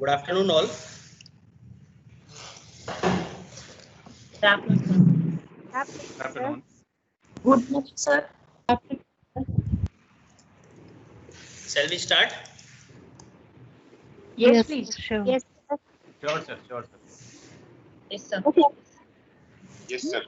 Good afternoon, all. Good afternoon. Afternoon. Good morning, sir. Shall we start? Yes, please. Sure. Yes, Sure, sir. Sure, sir. yes, sir. Okay. Yes, sir.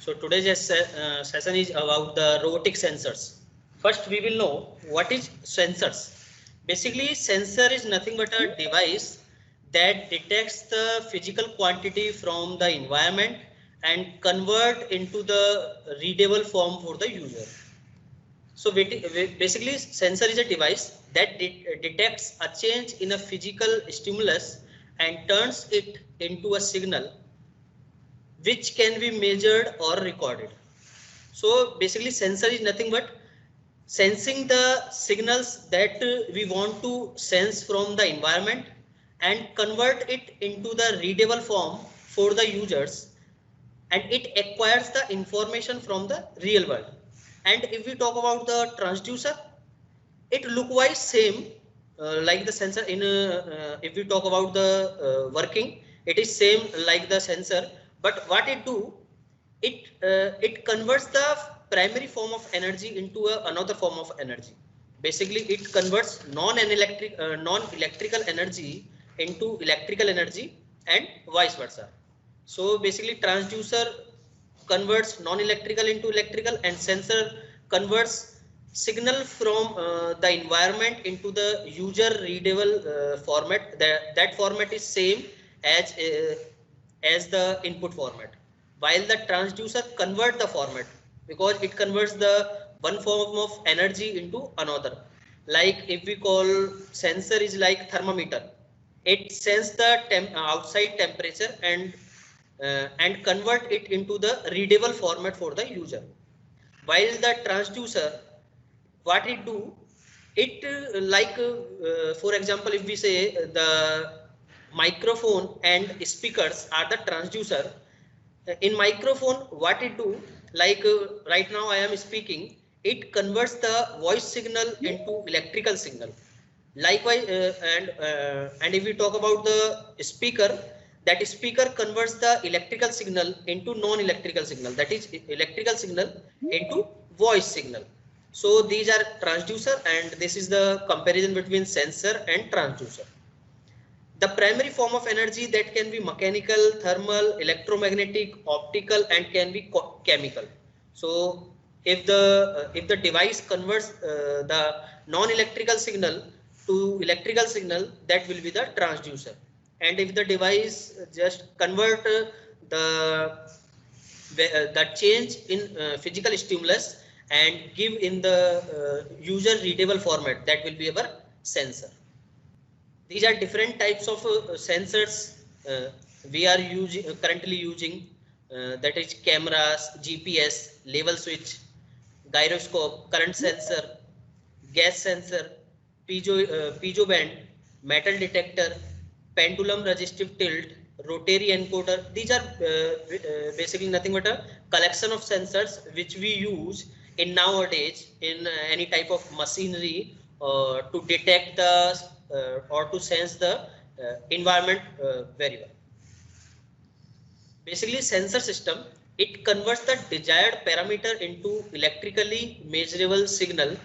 So today's session is about the robotic sensors. First, we will know what is sensors. Basically, sensor is nothing but a device that detects the physical quantity from the environment and convert into the readable form for the user. So basically, sensor is a device that detects a change in a physical stimulus and turns it into a signal which can be measured or recorded. So basically, sensor is nothing but sensing the signals that we want to sense from the environment and convert it into the readable form for the users, and it acquires the information from the real world. And if we talk about the transducer, it look wise same like the sensor. If we talk about the working, it is same like the sensor, but what it do, it converts the primary form of energy into another form of energy. Basically, it converts non-electrical energy into electrical energy and vice versa. So basically, transducer converts non-electrical into electrical, and sensor converts signal from the environment into the user readable format. That format is same as the input format, while the transducer convert the format because it converts the one form of energy into another. Like if we call sensor is like thermometer, it sense the outside temperature and convert it into the readable format for the user. While the transducer, what it do, it for example, if we say the microphone and speakers are the transducer. In microphone, what it do, like right now I am speaking, it converts the voice signal into electrical signal. Likewise, and if we talk about the speaker, that speaker converts the electrical signal into non-electrical signal, that is electrical signal into voice signal. So these are transducer, and this is the comparison between sensor and transducer. The primary form of energy that can be mechanical, thermal, electromagnetic, optical, and can be chemical. So if the device converts the non-electrical signal to electrical signal, that will be the transducer. And if the device just convert the change in physical stimulus and give in the user readable format, that will be our sensor. These are different types of sensors we are currently using, that is cameras, GPS, level switch, gyroscope, current sensor, gas sensor, piezo band, metal detector, pendulum resistive tilt, rotary encoder. These are basically nothing but a collection of sensors which we use in nowadays in any type of machinery to detect the or to sense the environment very well. Basically, sensor system, it converts the desired parameter into electrically measurable signal.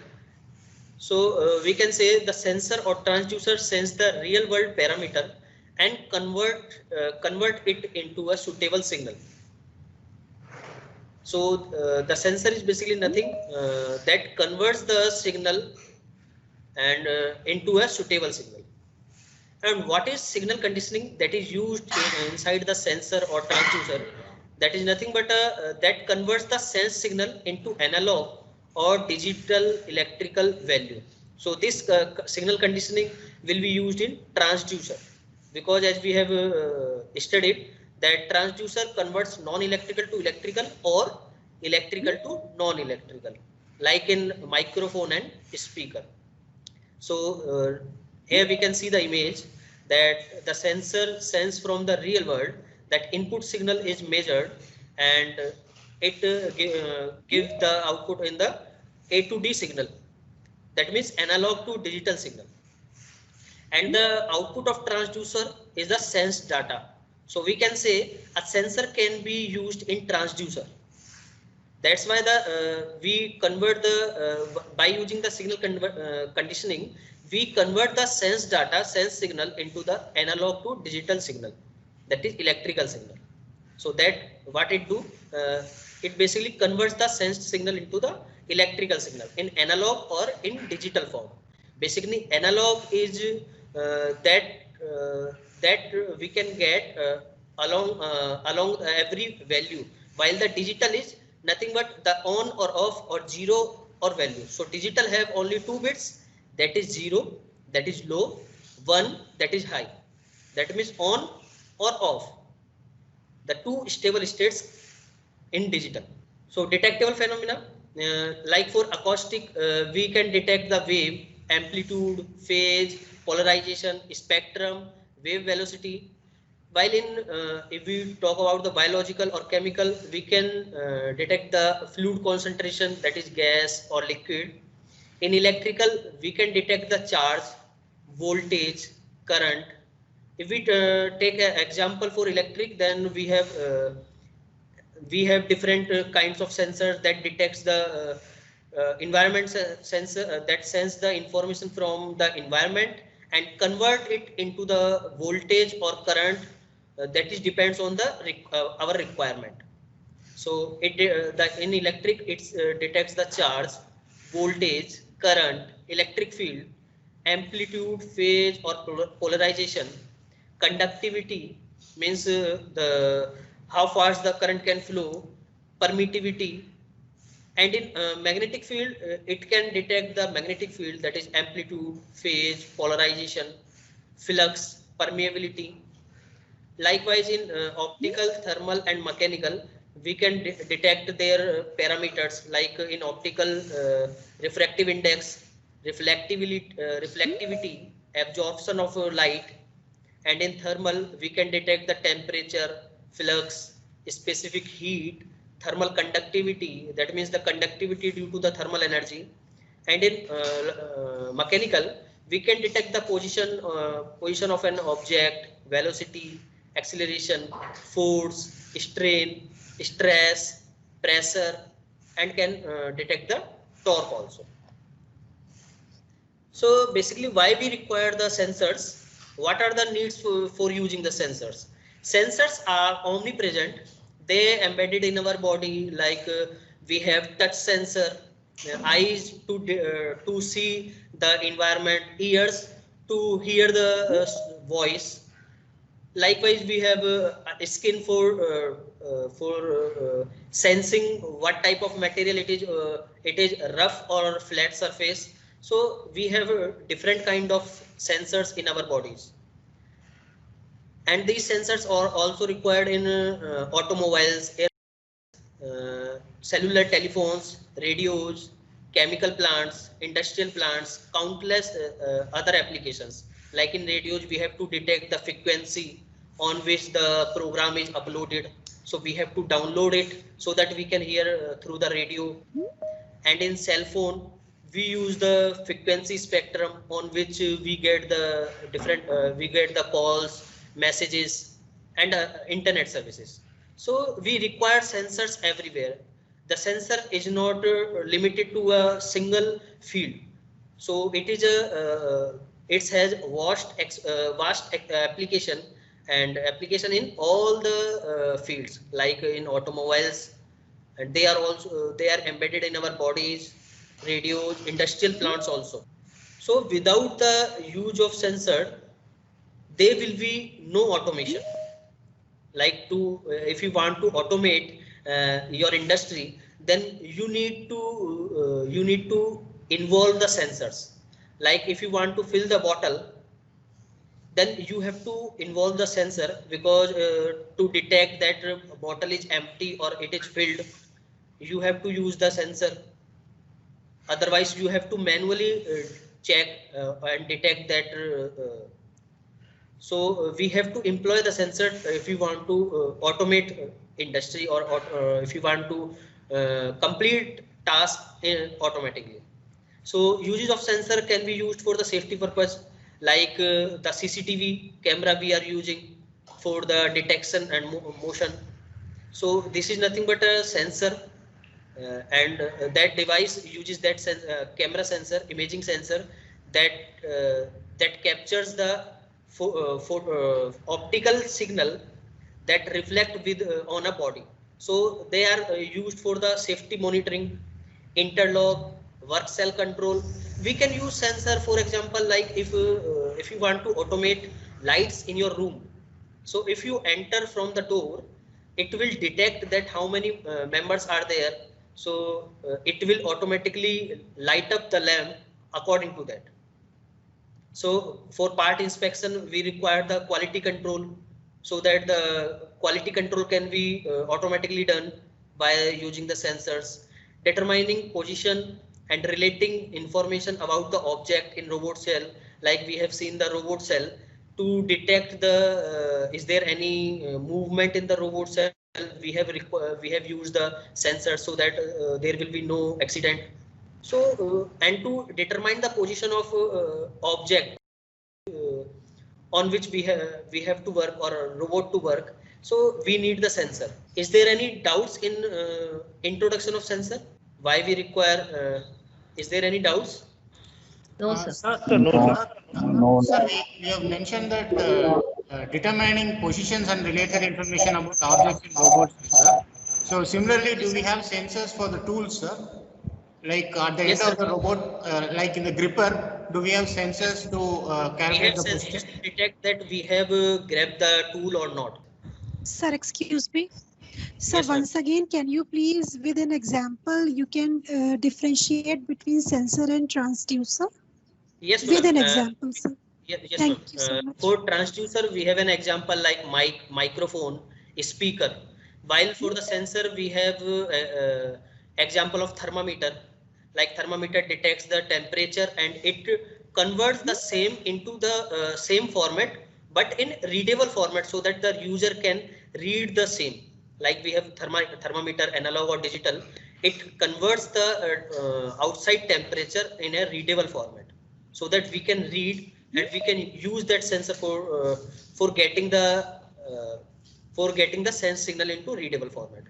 So we can say the sensor or transducer sense the real world parameter and convert it into a suitable signal. So the sensor is basically nothing that converts the signal and into a suitable signal. And what is signal conditioning? That is used inside the sensor or transducer. That is nothing but that converts the sense signal into analog or digital electrical value. So this signal conditioning will be used in transducer, because as we have studied that transducer converts non-electrical to electrical or electrical to non-electrical, like in microphone and speaker. So here we can see the image that the sensor sense from the real world that input signal is measured, and it gives the output in the A to D signal, that means analog to digital signal, and the output of transducer is the sense data. So we can say a sensor can be used in transducer. That's why the we convert the by using the signal conditioning, we convert the sense data, sense signal into the analog to digital signal, that is electrical signal. So that what it do, it basically converts the sensed signal into the electrical signal in analog or in digital form. Basically analog is that we can get along every value, while the digital is nothing but the on or off or zero or value. So digital have only 2 bits, that is 0, that is low, 1, that is high. That means on or off, the 2 stable states in digital. So detectable phenomena, like for acoustic, we can detect the wave, amplitude, phase, polarization, spectrum, wave velocity. While in if we talk about the biological or chemical, we can detect the fluid concentration, that is gas or liquid. In electrical, we can detect the charge, voltage, current. If we take an example for electric, then we have different kinds of sensors that detects the environment sensor that sense the information from the environment and convert it into the voltage or current that is depends on the our requirement. So it in electric, it detects the charge, voltage, current, electric field, amplitude, phase or polarization, conductivity means the how fast the current can flow, permittivity, and in magnetic field, it can detect the magnetic field, that is amplitude, phase, polarization, flux, permeability. Likewise in optical, thermal and mechanical, we can detect their parameters, like in optical, refractive index, reflectivity, absorption of light, and in thermal we can detect the temperature, flux, specific heat, thermal conductivity, that means the conductivity due to the thermal energy, and in mechanical we can detect the position of an object, velocity, acceleration, force, strain, stress, pressure, and can detect the torque also. So basically, why we require the sensors? What are the needs for using the sensors? Sensors are omnipresent. They embedded in our body, like we have touch sensor, eyes to see the environment, ears to hear the voice. Likewise, we have a skin for sensing what type of material it is. It is rough or flat surface. So we have different kind of sensors in our bodies, and these sensors are also required in automobiles, cellular telephones, radios, chemical plants, industrial plants, countless other applications. Like in radios, we have to detect the frequency on which the program is uploaded. So we have to download it so that we can hear through the radio. And in cell phone, we use the frequency spectrum on which we get the different, we get the calls, messages, and internet services. So we require sensors everywhere. The sensor is not limited to a single field. So it is it has vast application and application in all the fields, like in automobiles, and they are also they are embedded in our bodies, radios, industrial plants also. So without the use of sensor, there will be no automation. Like to if you want to automate your industry, then you need to involve the sensors. Like if you want to fill the bottle, then you have to involve the sensor, because to detect that bottle is empty or it is filled, you have to use the sensor. Otherwise you have to manually check and detect that so we have to employ the sensor if you want to automate industry, or if you want to complete task automatically. So uses of sensor can be used for the safety purpose, like the CCTV camera we are using for the detection and motion. So this is nothing but a sensor, and that device uses that camera sensor, imaging sensor, that that captures the optical signal that reflect with on a body. So they are used for the safety monitoring, interlock, work cell control. We can use sensor, for example, like if you want to automate lights in your room. So if you enter from the door, it will detect that how many members are there. So it will automatically light up the lamp according to that. So for part inspection, we require the quality control, so that the quality control can be automatically done by using the sensors. Determining position and relating information about the object in robot cell, like we have seen the robot cell, to detect the is there any movement in the robot cell. We have used the sensor so that there will be no accident. So and to determine the position of object on which we have to work, or a robot to work, so we need the sensor. Is there any doubts in introduction of sensor? Why we require? Is there any doubts? No, sir. Sir, we have mentioned that determining positions and related information about objects in robots, sir. So similarly, do we have sensors for the tools, sir? Like at the Yes, end of sir. the robot, like in the gripper, do we have sensors to We calculate have the sensors position? to detect that we have grabbed the tool or not. Sir, excuse me. Sir, Yes, ma'am. once again, can you please, with an example, you can differentiate between sensor and transducer? Yes, With ma'am. an example, sir. Yes, Thank ma'am. you so much. For transducer, we have an example like mic, microphone, speaker. While for the sensor, we have example of thermometer. Like thermometer detects the temperature and it converts the same into the same format, but in readable format, so that the user can read the same. Like we have thermometer, analog or digital. It converts the outside temperature in a readable format, so that we can read and we can use that sensor for getting the sense signal into readable format.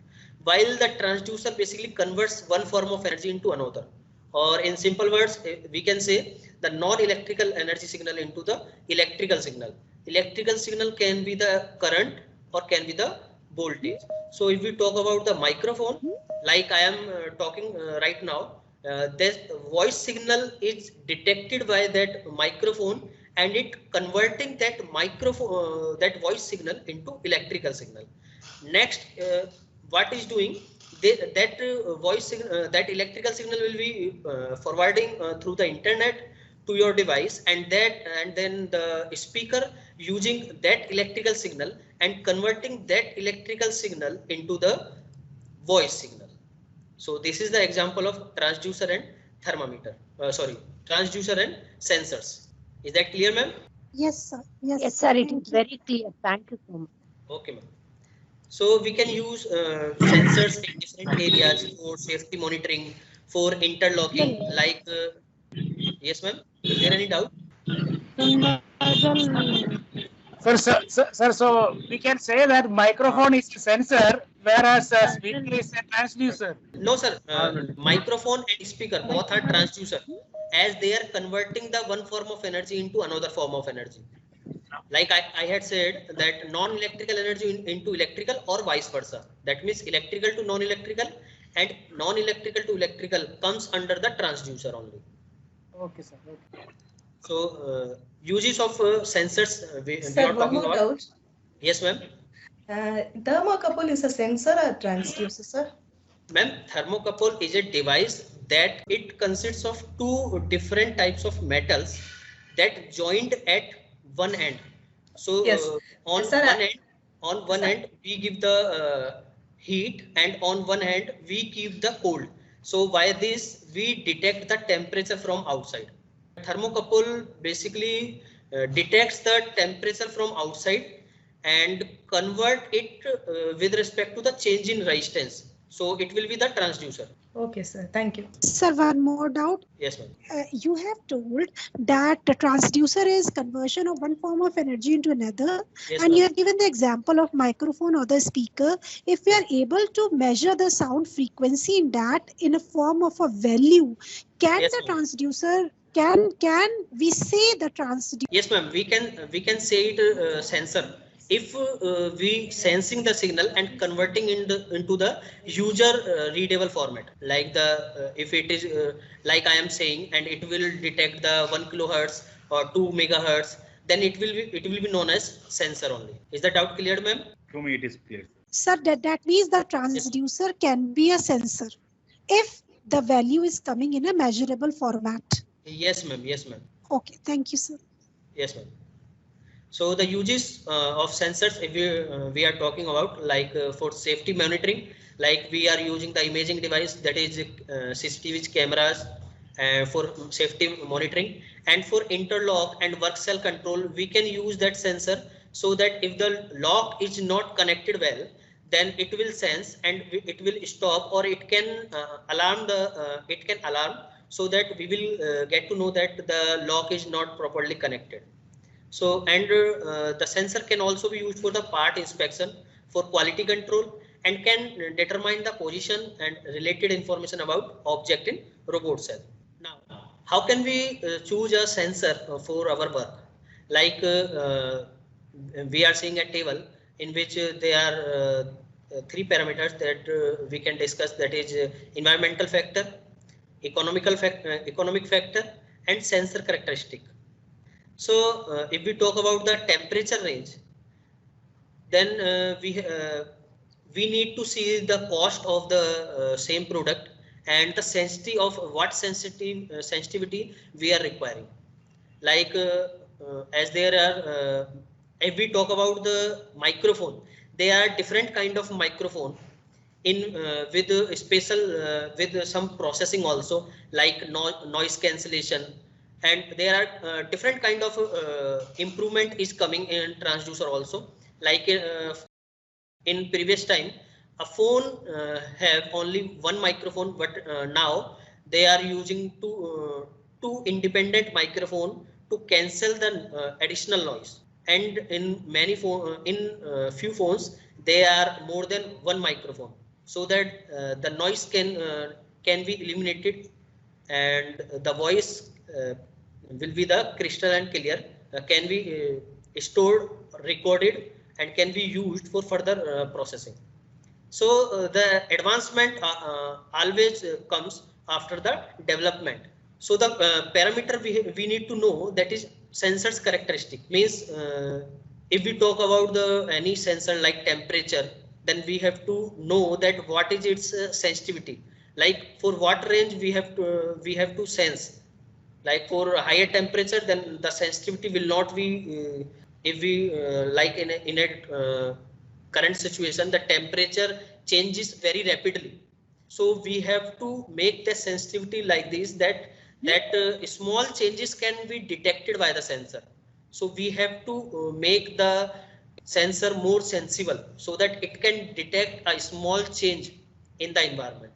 While the transducer basically converts one form of energy into another, or in simple words, we can say the non-electrical energy signal into the electrical signal. Electrical signal can be the current or can be the voltage. So if we talk about the microphone, like I am talking right now, this voice signal is detected by that microphone, and it converting that microphone that voice signal into electrical signal. Next, what is doing, that voice signal, that electrical signal will be forwarding through the internet to your device, and then the speaker using that electrical signal and converting that electrical signal into the voice signal. So this is the example of transducer and thermometer. Transducer and sensors. Is that clear, ma'am? Yes, sir. Yes, Yes, sir. It thank is you. very clear. Thank you so much. Okay, ma'am. So we can use sensors in different areas for safety monitoring, for interlocking, like yes, ma'am. Is there any doubt? Sir, so we can say that microphone is a sensor, whereas speaker is a transducer. No, sir. Microphone and speaker both are transducer, as they are converting the one form of energy into another form of energy. Like I had said that non-electrical energy into electrical, or vice versa. That means electrical to non-electrical, and non-electrical to electrical comes under the transducer only. Okay, sir. Okay. So uses of sensors we Sir, are one talking more about. doubt. Yes, ma'am. Thermocouple is a sensor or transducer, sir? Ma'am, thermocouple is a device that it consists of two different types of metals that joined at one end. So Yes. on Yes, sir. one end we give the heat, and on one hand we keep the cold. So by this we detect the temperature from outside. Thermocouple basically detects the temperature from outside and convert it with respect to the change in resistance. So it will be the transducer. Okay, sir. Thank you. Sir, one more doubt. Yes, ma'am. You have told that the transducer is conversion of one form of energy into another, Yes, and you ma'am. have given the example of microphone or the speaker. If we are able to measure the sound frequency in that in a form of a value, can Yes, the ma'am. transducer can we say the transducer? Yes, ma'am. We can say it sensor if we sensing the signal and converting into the user readable format, like the if it is like I am saying, and it will detect the 1 kilohertz or 2 megahertz, then it will be known as sensor only. Is the doubt cleared, ma'am? To me, it is clear. Sir, that means the transducer can be a sensor if the value is coming in a measurable format. Yes, ma'am. Yes, ma'am. Okay, thank you, sir. Yes, ma'am. So the uses of sensors, if we are talking about, like for safety monitoring, like we are using the imaging device, that is CCTV cameras for safety monitoring, and for interlock and work cell control, we can use that sensor, so that if the lock is not connected well, then it will sense and it will stop, or it can alarm so that we will get to know that the lock is not properly connected. So, and the sensor can also be used for the part inspection, for quality control, and can determine the position and related information about object in robot cell. Now, how can we choose a sensor for our work? Like we are seeing a table in which there are 3 parameters that we can discuss, that is environmental factor, economic factor, and sensor characteristic. So if we talk about the temperature range, then we need to see the cost of the same product and the sensitivity of what sensitivity we are requiring. Like as there are, if we talk about the microphone, there are different kind of microphone in with special with some processing also, like noise cancellation, and there are different kind of improvement is coming in transducer also. Like in previous time, a phone have only one microphone, but now they are using two independent microphone to cancel the additional noise. And in many few phones, there are more than one microphone, so that the noise can be eliminated, and the voice will be the crystal and clear, can be stored, recorded, and can be used for further processing. So the advancement always comes after the development. So the parameter we need to know, that is sensors characteristic, means if we talk about the any sensor like temperature, then we have to know that what is its sensitivity, like for what range we have to sense. Like for a higher temperature, then the sensitivity will not be if we like in a current situation, the temperature changes very rapidly. So we have to make the sensitivity like this, that small changes can be detected by the sensor. So we have to make the sensor more sensible, so that it can detect a small change in the environment.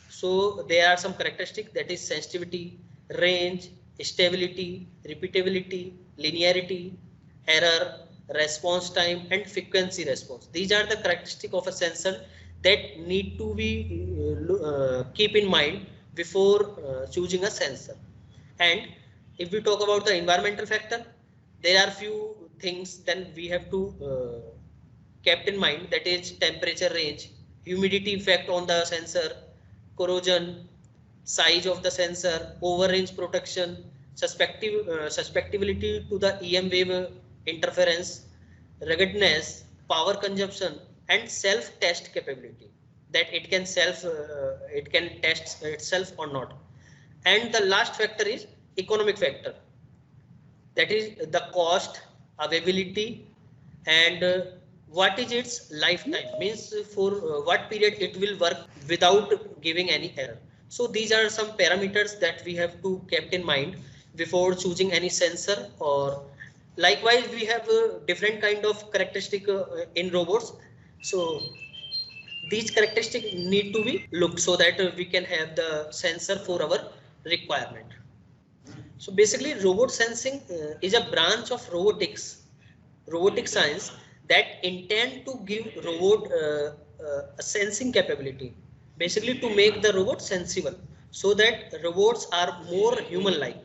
So there are some characteristics, that is sensitivity, range, stability, repeatability, linearity, error, response time, and frequency response. These are the characteristics of a sensor that need to be keep in mind before choosing a sensor. And if we talk about the environmental factor, there are few things then we have to kept in mind, that is temperature range, humidity effect on the sensor, corrosion, size of the sensor, overrange protection, susceptibility to the EM wave interference, ruggedness, power consumption, and self-test capability, that it can test itself or not. And the last factor is economic factor, that is the cost, availability, and what is its lifetime, means for what period it will work without giving any error. So these are some parameters that we have to keep in mind before choosing any sensor. Or likewise, we have different kind of characteristic in robots. So these characteristics need to be looked so that we can have the sensor for our requirement. So basically robot sensing is a branch of robotic science that intend to give robot a sensing capability, basically to make the robot sensible so that robots are more human like,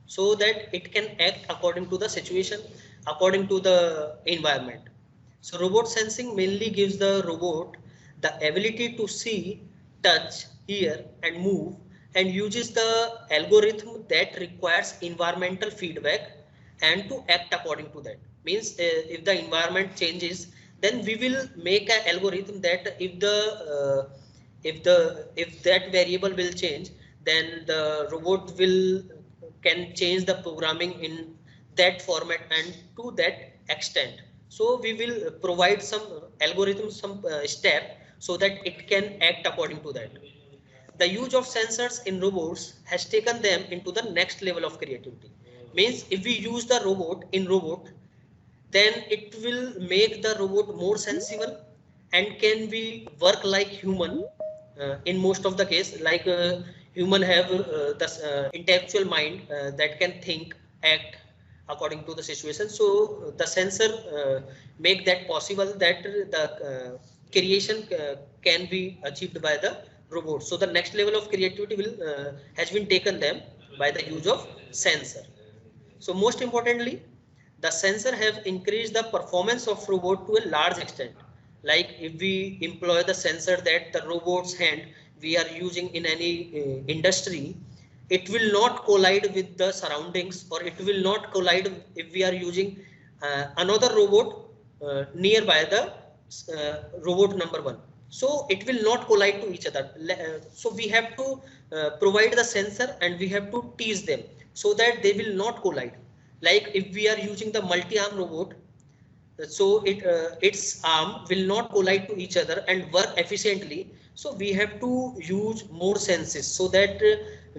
so that it can act according to the situation, according to the environment. So robot sensing mainly gives the robot the ability to see, touch, hear and move, and uses the algorithm that requires environmental feedback and to act according to that. Means if the environment changes, then we will make an algorithm that if that variable will change, then the robot can change the programming in that format and to that extent. So we will provide some algorithm, some step so that it can act according to that. The use of sensors in robots has taken them into the next level of creativity. Means if we use the robot in robot, then it will make the robot more sensible and can be work like human in most of the case, like human have the intellectual mind that can think, act according to the situation. So the sensor make that possible, that the creation can be achieved by the robot. So the next level of creativity will has been taken them by the use of sensor. So most importantly, the sensor have increased the performance of robot to a large extent. Like if we employ the sensor that the robot's hand we are using in any industry, it will not collide with the surroundings, or it will not collide if we are using another robot nearby the robot number one. So it will not collide to each other. So we have to provide the sensor and we have to tease them so that they will not collide. Like if we are using the multi-arm robot, so its arm will not collide to each other and work efficiently. So we have to use more senses so that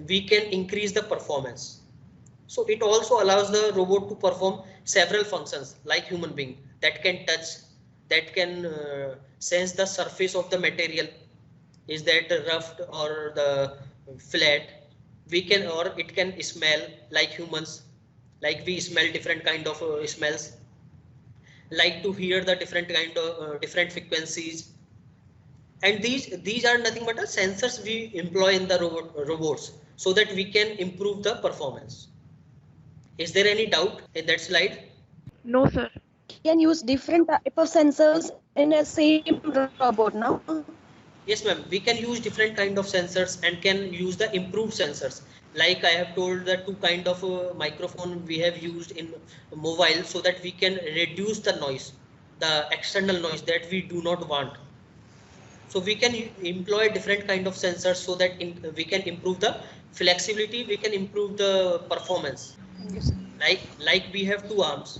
we can increase the performance. So it also allows the robot to perform several functions like human being, that can touch, that can sense the surface of the material, is that rough or the flat. We can, or it can smell like humans, like we smell different kind of smells, like to hear the different kind of different frequencies. And these are nothing but the sensors we employ in the robots so that we can improve the performance. Is there any doubt in that slide? No, sir. Can use different type of sensors in a same robot now? Yes, ma'am. We can use different kind of sensors and can use the improved sensors. Like I have told, the two kind of microphone we have used in mobile so that we can reduce the noise, the external noise that we do not want. So we can employ different kind of sensors so that we can improve the flexibility, we can improve the performance. Like we have two arms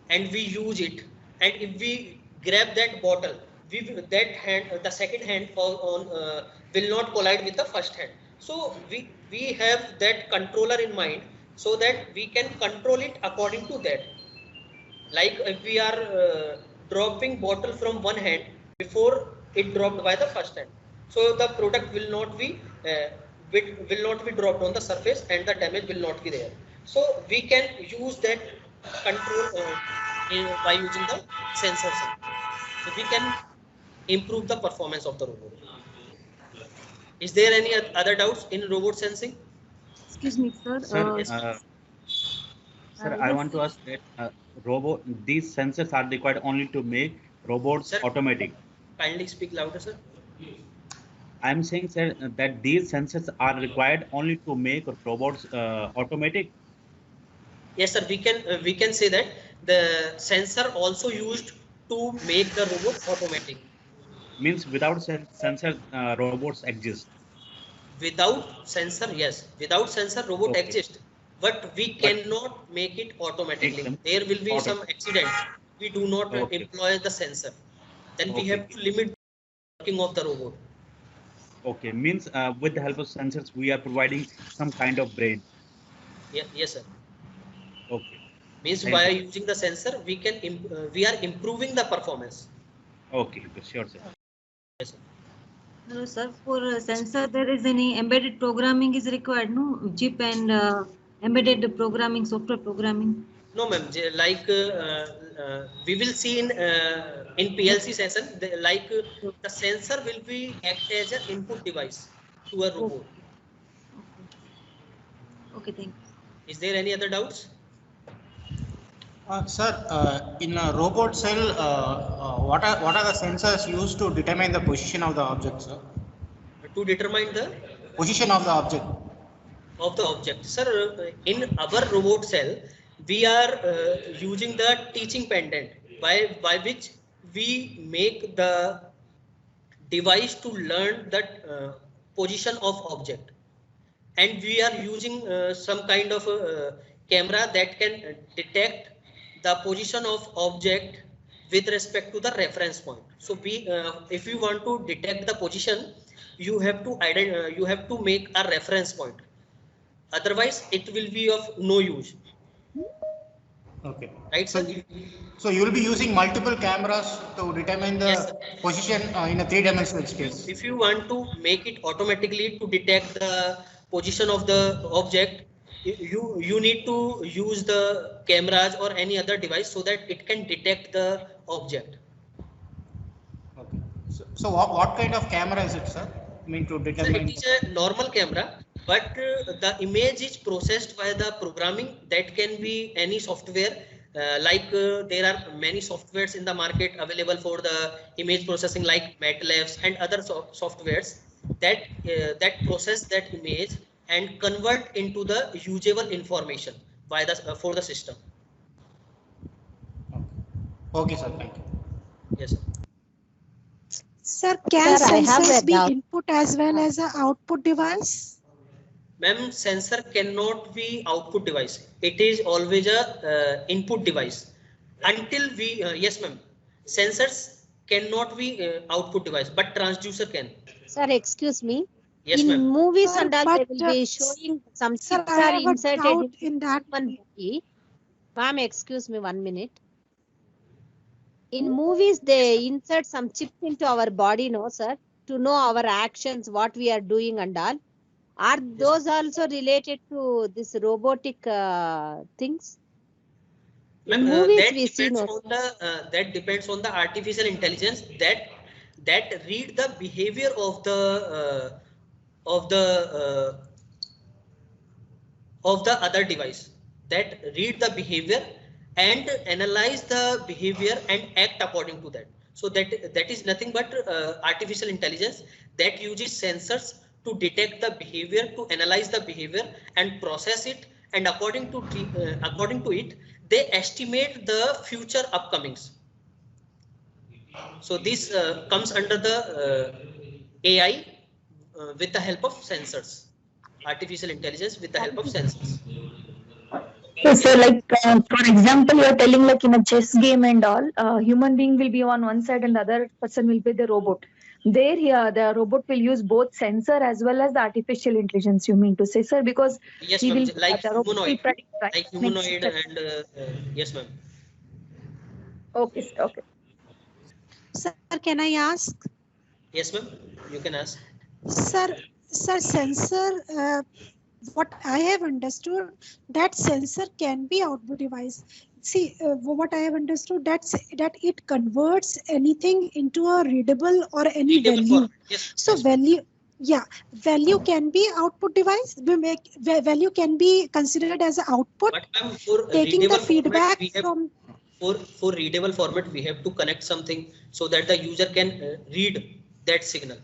and we use it, and if we grab that bottle, that hand, the second hand will not collide with the first hand. So we have that controller in mind so that we can control it according to that. Like if we are dropping bottle from one hand before it dropped by the first hand, so the product will not be dropped on the surface and the damage will not be there. So we can use that control by using the sensors. So we can improve the performance of the robot. Is there any other doubts in robot sensing? Excuse me, sir. Sir, I want to ask that these sensors are required only to make robots Sir? automatic. Kindly speak louder, sir. I am saying, sir, that these sensors are required only to make robots automatic. Yes, sir. We can say that the sensor also used to make the robot automatic. Means without sensor, robots exist. Without sensor, yes. Without sensor, robot Okay. exists, but we cannot make it automatically. them There will be some accident. We do not Okay. employ the sensor. Then we Okay. have to limit the working of the robot. Okay, means with the help of sensors, we are providing some kind of brain. Yes, sir. Okay. Means Thank by you. using the sensor, we are improving the performance. Okay, sure, sir. Yes, sir. Hello, sir. For sensor, there is any embedded programming is required, no? Chip and embedded programming, software programming. No, ma'am. Like we will see in PLC session, the sensor will be act as an input device to a robot. Okay, thank you. Is there any other doubts? Sir, in a robot cell, what are the sensors used to determine the position of the object, sir? To determine the position of the object. Sir, in our robot cell, we are using the teaching pendant by which we make the device to learn that position of object, and we are using some kind of camera that can detect the position of object with respect to the reference point. So we if you want to detect the position, you have to make a reference point, otherwise it will be of no use. Okay. Right, sir? So you will be using multiple cameras to determine the position in a three-dimensional space. If you want to make it automatically to detect the position of the object, you need to use the cameras or any other device so that it can detect the object. Okay. So what kind of camera is it, sir? I mean, to determine. So it is a normal camera, but the image is processed by the programming. That can be any software. There are many softwares in the market available for the image processing, like MATLAB and other softwares that process that image and convert into the usable information by the for the system. Okay, sir. Thank you. Yes, sir. Sir, can Sir, I have sensors a be doubt. input as well as an output device? Ma'am, sensor cannot be output device. It is always a input device. Until we, yes, ma'am, sensors cannot be output device, but transducer can. Sir, excuse me. Yes, In ma'am. movies Sir, and all, they but, will be showing some Sir, chips I are have a inserted doubt in that. human body. Ma'am, excuse me 1 minute. In movies, they insert some chips into our body, no, sir, to know our actions, what we are doing and all. Are those also related to this robotic things? In movies, That we see depends no. on the that depends on the artificial intelligence that read the behavior of the other device, that read the behavior and analyze the behavior and act according to that. So that is nothing but artificial intelligence that uses sensors to detect the behavior, to analyze the behavior and process it, and according to it they estimate the future upcomings. So this comes under the AI with the help of sensors, artificial intelligence with the help of sensors. So like for example, you are telling like in a chess game and all, human being will be on one side and the other person will be the robot. There here, the robot will use both sensor as well as the artificial intelligence, you mean to say, sir? Because Yes, he ma'am. will, Like the robot will humanoid, predict, right? like Next humanoid, step. and yes, ma'am. Okay, sir, okay. Sir, can I ask? Yes, ma'am. You can ask. Sir, sensor, what I have understood, that sensor can be output device. See, what I have understood, that it converts anything into a readable or any Readable value. form. Yes. So yes. value, yeah, value can be output device. Value can be considered as an output. But ma'am, for Taking the readable feedback format, we have, from. for readable format, we have to connect something so that the user can read that signal.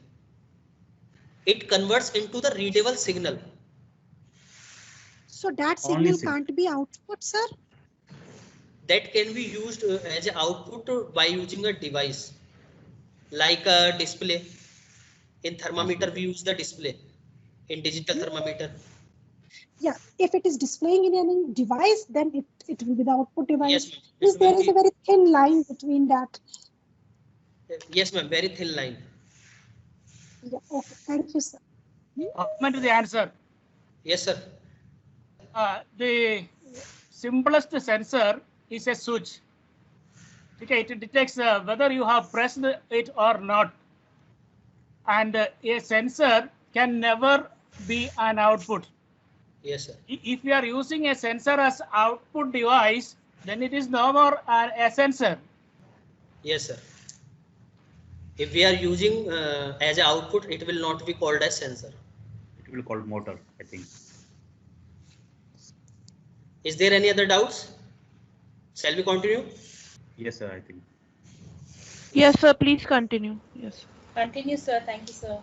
It converts into the readable signal. So that Only signal signal. can't be output, sir. That can be used as an output by using a device like a display. In thermometer, we use the display. In digital thermometer. Yeah, if it is displaying in any device, then it will be the output device. Yes, ma'am. Because there is a very thin line between that. Yes, ma'am. Very thin line. Yeah, okay, thank you, sir. Comment to the answer. Yes, sir. The simplest sensor is a switch. Okay, it detects whether you have pressed it or not. and a sensor can never be an output. Yes, sir. If we are using a sensor as output device, then it is no more a sensor. Yes, sir. If we are using as an output, it will not be called as sensor. It will be called motor, I think. Is there any other doubts? Shall we continue? Yes, sir, I think. Yes, sir. Please continue. Yes. Continue, sir. Thank you, sir.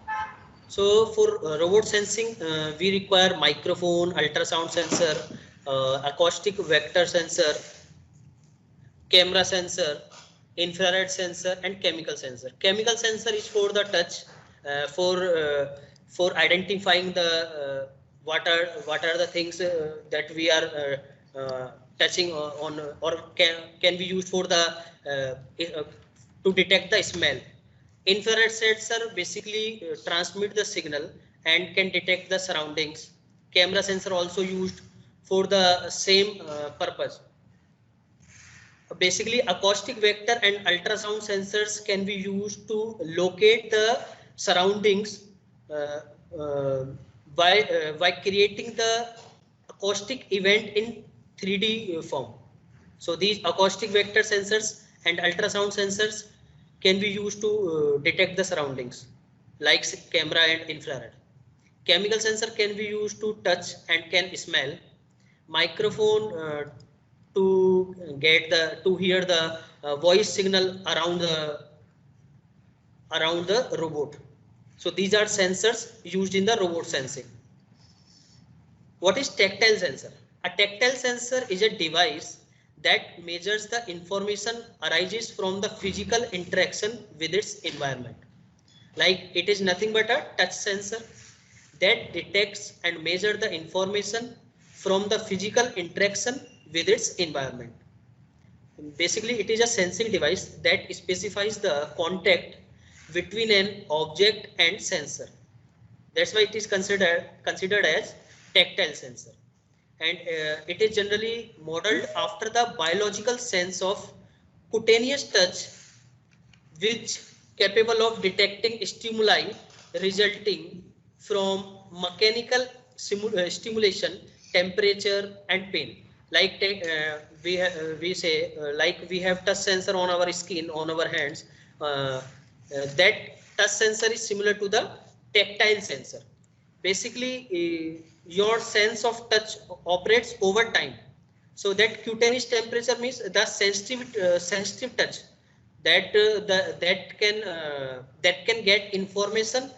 So for robot sensing, we require microphone, ultrasound sensor, acoustic vector sensor, camera sensor, infrared sensor, and chemical sensor. Chemical sensor is for the touch, for identifying the what are the things that we are touching on, or can be used for the to detect the smell. Infrared sensor basically transmit the signal and can detect the surroundings. Camera sensor also used for the same purpose. Basically, acoustic vector and ultrasound sensors can be used to locate the surroundings by creating the acoustic event in 3D form. So these acoustic vector sensors and ultrasound sensors can be used to detect the surroundings, like camera and infrared. Chemical sensor can be used to touch and can smell. Microphone to hear the voice signal around the robot. So these are sensors used in the robot sensing. What is tactile sensor? A tactile sensor is a device that measures the information arises from the physical interaction with its environment. Like it is nothing but a touch sensor that detects and measures the information from the physical interaction with its environment. Basically, it is a sensing device that specifies the contact between an object and sensor. That's why it is considered as tactile sensor. And it is generally modeled after the biological sense of cutaneous touch, which capable of detecting stimuli resulting from mechanical stimulation, temperature, and pain. Like we say, like we have touch sensor on our skin, on our hands. That touch sensor is similar to the tactile sensor. Basically, your sense of touch operates over time. So that cutaneous temperature means the sensitive touch that can get information.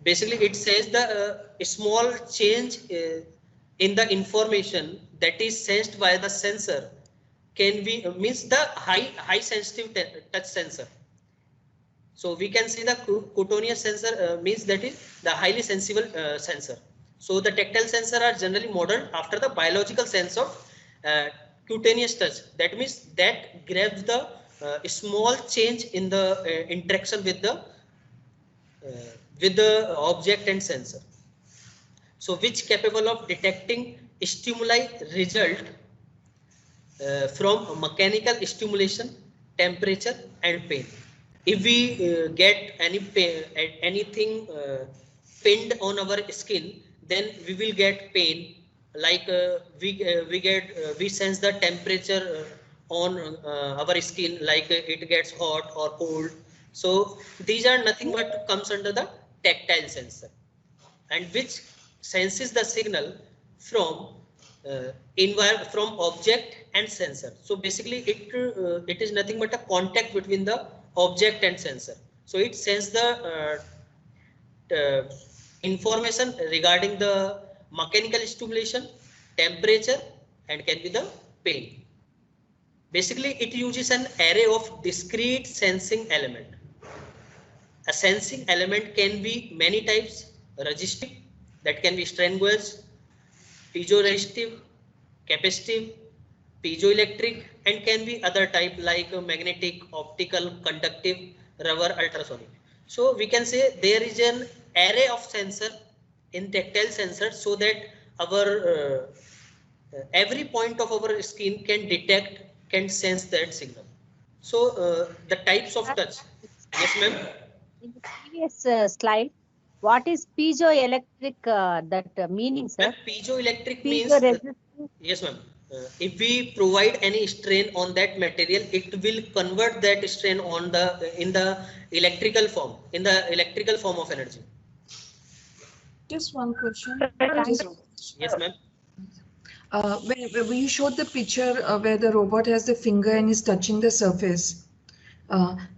Basically, it says the small change in the information that is sensed by the sensor can be means the high sensitive touch sensor. So we can see the cutaneous sensor means that is the highly sensible sensor. So the tactile sensor are generally modeled after the biological sense of cutaneous touch. That means that grabs the small change in the interaction with the object and sensor. So which capable of detecting stimuli result from mechanical stimulation, temperature, and pain. If we get anything pinned on our skin, then we will get pain. Like we sense the temperature on our skin, like it gets hot or cold. So these are nothing but comes under the tactile sensor, and which senses the signal from from object and sensor. So basically, it is nothing but a contact between the object and sensor. So it sends the information regarding the mechanical stimulation, temperature, and can be the pain. Basically, it uses an array of discrete sensing element. A sensing element can be many types: resistive, that can be strain gauge, piezoresistive, capacitive, piezoelectric, and can be other type like magnetic, optical, conductive, rubber, ultrasonic. So we can say there is an array of sensor in tactile sensor, so that our every point of our skin can detect, can sense that signal. So the types of touch. Yes, ma'am. in the previous slide, what is piezoelectric meaning, sir? Piezoelectric means, Piezoresistive. yes ma'am, if we provide any strain on that material, it will convert that strain on in the electrical form of energy. Just one question. Yes ma'am. When you showed the picture where the robot has the finger and is touching the surface,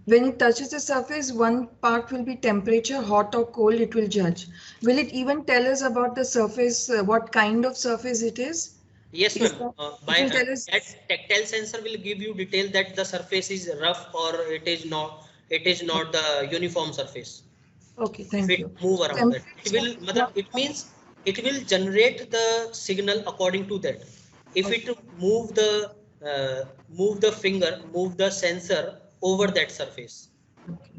when it touches the surface, one part will be temperature, hot or cold, it will judge. Will it even tell us about the surface, what kind of surface it is? Yes ma'am. That tactile sensor will give you detail that the surface is rough or it is not the uniform surface. Okay, thank you. Move around that. It means it will generate the signal according to that. If it move the finger, move the sensor over that surface. Okay.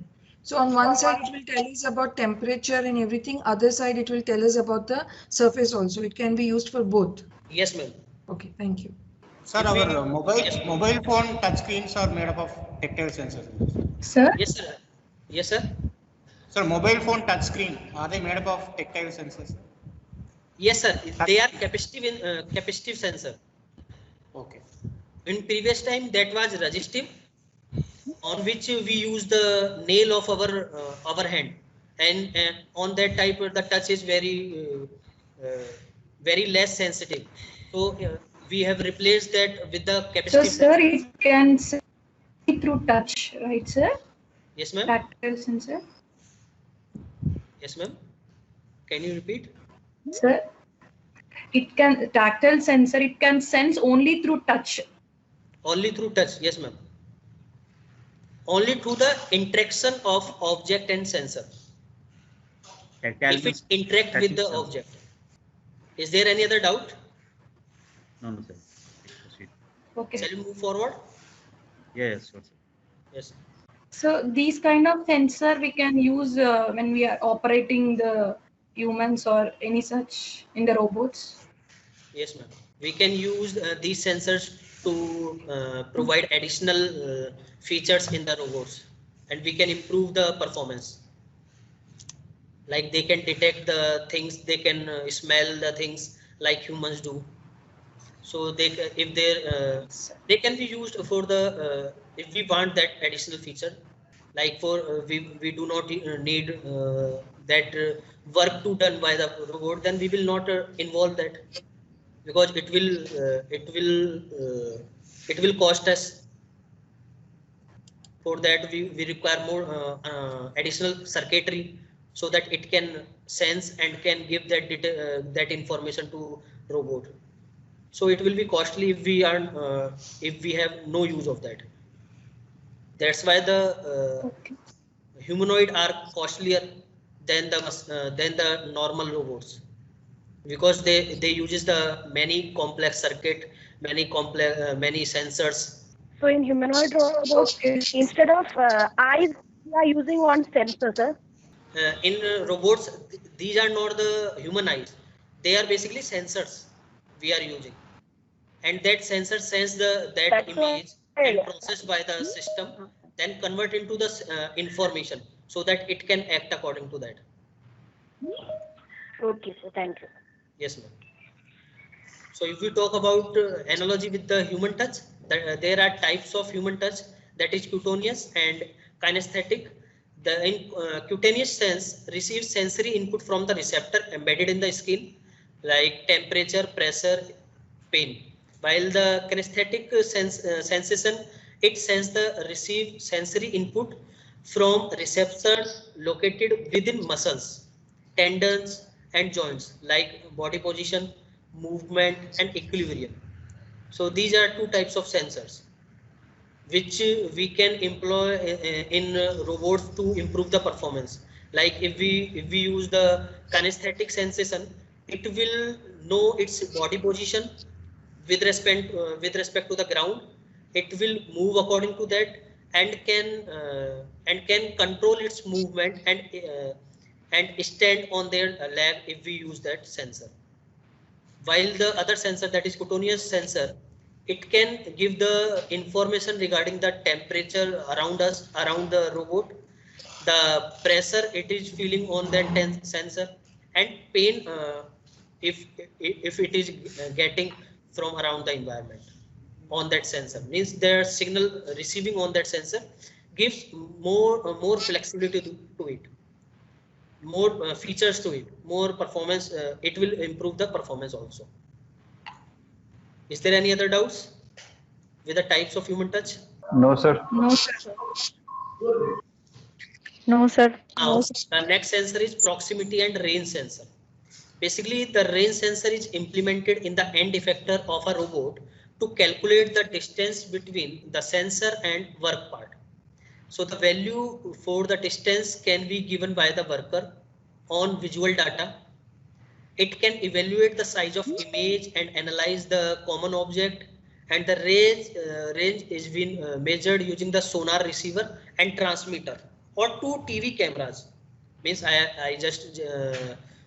So on one side it will tell us about temperature and everything, other side it will tell us about the surface also. It can be used for both. Yes ma'am. Okay, thank you. Sir, our mobile phone touch screens are made up of tactile sensors. Sir? Yes sir. Yes sir. Sir, mobile phone touch screen, are they made up of tactile sensors? Yes sir. They are capacitive sensor. Okay. In previous time that was resistive, on which we use the nail of our hand, and on that type the touch is very less sensitive. So we have replaced that with the capacitive. So sir, it can see through touch, right sir? Yes ma'am. Tactile sensor. Yes ma'am. Can you repeat? Sir, it can tactile sensor. It can sense only through touch. Only through touch. Yes ma'am. Only through the interaction of object and sensor. If it interact with the object. Is there any other doubt? No, sir. Okay. Shall we move forward? Yes, sure, sir. Yes. So these kind of sensor we can use when we are operating the humans or any such in the robots. Yes ma'am. We can use these sensors to provide additional features in the robots, and we can improve the performance. Like they can detect the things, they can smell the things like humans do. So they can be used for the if we want that additional feature, like for we do not need that work to done by the robot, then we will not involve that, because it will cost us. For that we require more additional circuitry, so that it can sense and can give that that information to robot. So it will be costly if we are if we have no use of that. That's why the humanoid are costlier than the normal robots, because they uses the many complex circuit, many sensors. So in humanoid robots, instead of eyes, we are using one sensor, sir. In robots, these are not the human eyes. They are basically sensors we are using, and that sensor sense that image and processed by the system, then convert into the information, so that it can act according to that. Okay, sir. Thank you. Yes, ma'am. So if we talk about analogy with the human touch, there are types of human touch, that is cutaneous and kinesthetic. The cutaneous sense receives sensory input from the receptor embedded in the skin, like temperature, pressure, pain. While the kinesthetic sensation, it senses the receive sensory input from receptors located within muscles, tendons and joints, like body position, movement and equilibrium. So these are two types of sensors which we can employ in robots to improve the performance. Like if we use the kinesthetic sensation, it will know its body position with respect to the ground. It will move according to that, and can control its movement and stand on their leg if we use that sensor. While the other sensor, that is cutaneous sensor, it can give the information regarding the temperature around us, around the robot, the pressure it is feeling on that sensor, and pain if it is getting from around the environment on that sensor, means the signal receiving on that sensor gives more flexibility to it, more features to it, more performance. It will improve the performance also. Is there any other doubts with the types of human touch? No, sir. No, sir. No, sir. Now, the next sensor is proximity and range sensor. Basically, the range sensor is implemented in the end effector of a robot to calculate the distance between the sensor and work part. So the value for the distance can be given by the worker on visual data. It can evaluate the size of image and analyze the common object, and the range is being measured using the sonar receiver and transmitter or two TV cameras. Means I just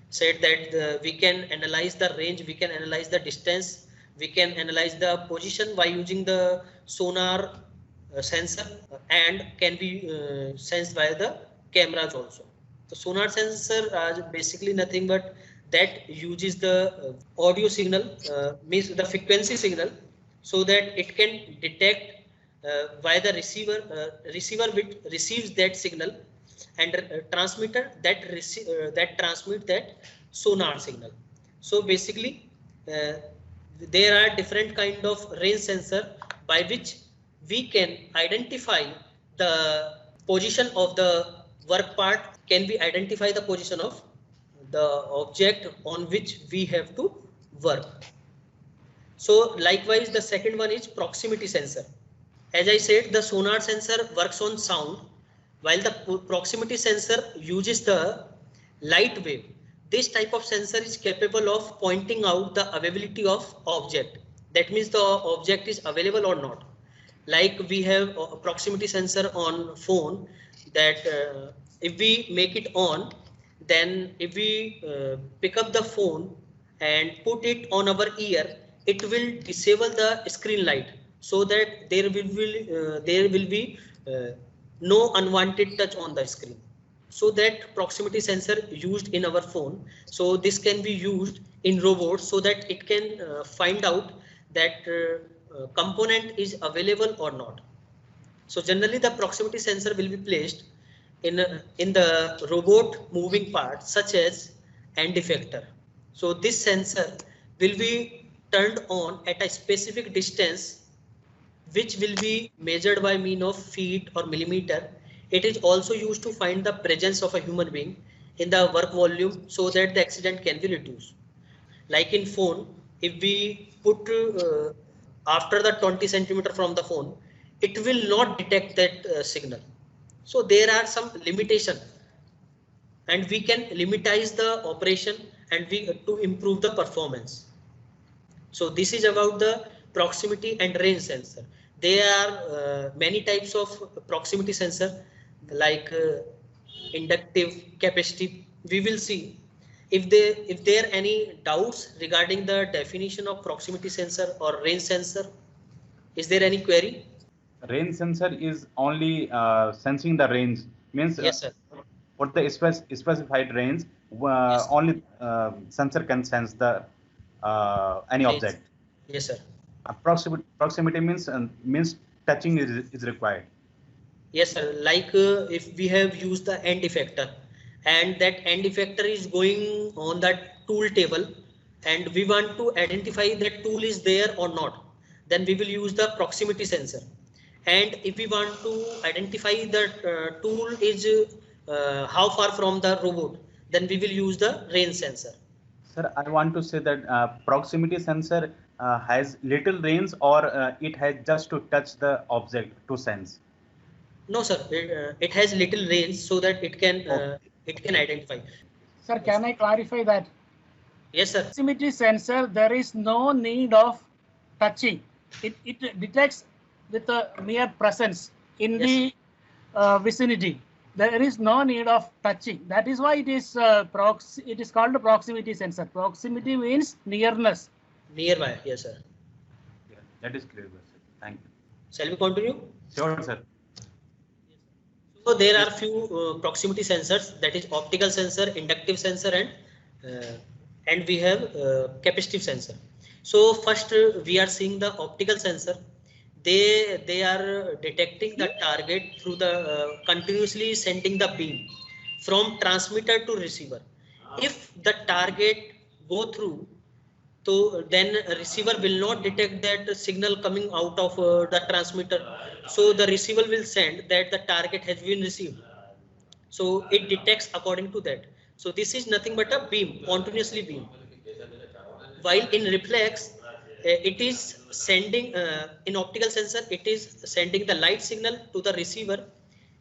said that we can analyze the range, we can analyze the distance, we can analyze the position by using the sonar sensor, and can be sensed by the cameras also. The sonar sensor are basically nothing but that uses the audio signal, means the frequency signal, so that it can detect by the receiver which receives that signal, and transmitter that transmit that sonar signal. So basically there are different kind of range sensor by which we can identify the position of the work part, can we identify the position of the object on which we have to work. So likewise, the second one is proximity sensor. As I said, the sonar sensor works on sound, while the proximity sensor uses the light wave. This type of sensor is capable of pointing out the availability of object. That means the object is available or not. Like we have a proximity sensor on phone, that if we make it on, then if we pick up the phone and put it on our ear, it will disable the screen light, so that there will be no unwanted touch on the screen. So that proximity sensor used in our phone. So this can be used in robots, so that it can find out that component is available or not. So generally the proximity sensor will be placed in the robot moving parts such as end effector. So this sensor will be turned on at a specific distance, which will be measured by mean of feet or millimeter. It is also used to find the presence of a human being in the work volume, so that the accident can be reduced. Like in phone, if we put after the 20 centimeter from the phone, it will not detect that signal. So there are some limitation, and we can limitize the operation and to improve the performance. So this is about the proximity and range sensor. There are many types of proximity sensor, like inductive, capacitive. We will see. If there are any doubts regarding the definition of proximity sensor or range sensor, is there any query? Range sensor is only sensing the range. Means yes, sir. For the specified range, yes, only sensor can sense the any range object. Yes, sir. Proximity means touching is required. Yes, sir. Like if we have used the end effector, and that end effector is going on that tool table, and we want to identify that tool is there or not, then we will use the proximity sensor. And if we want to identify that tool is how far from the robot, then we will use the range sensor. Sir, I want to say that proximity sensor has little range, or it has just to touch the object to sense? No, sir. It has little range, so that it can identify. Sir, can I clarify that? Yes, sir. Proximity sensor, there is no need of touching. It detects with a mere presence in the vicinity. There is no need of touching. That is why it is called a proximity sensor. Proximity means nearness. Nearby, yes, sir. Yeah, that is clear, sir. Thank you. Shall we continue? Sure, sir. So So there are few proximity sensors, that is optical sensor, inductive sensor, and we have capacitive sensor. So first we are seeing the optical sensor. They are detecting the target through the continuously sending the beam from transmitter to receiver. If the target go through, so then receiver will not detect that signal coming out of the transmitter. So the receiver will send that the target has been received. So it detects according to that. So this is nothing but a beam, continuously beam. While in reflex, it is sending in optical sensor, it is sending the light signal to the receiver.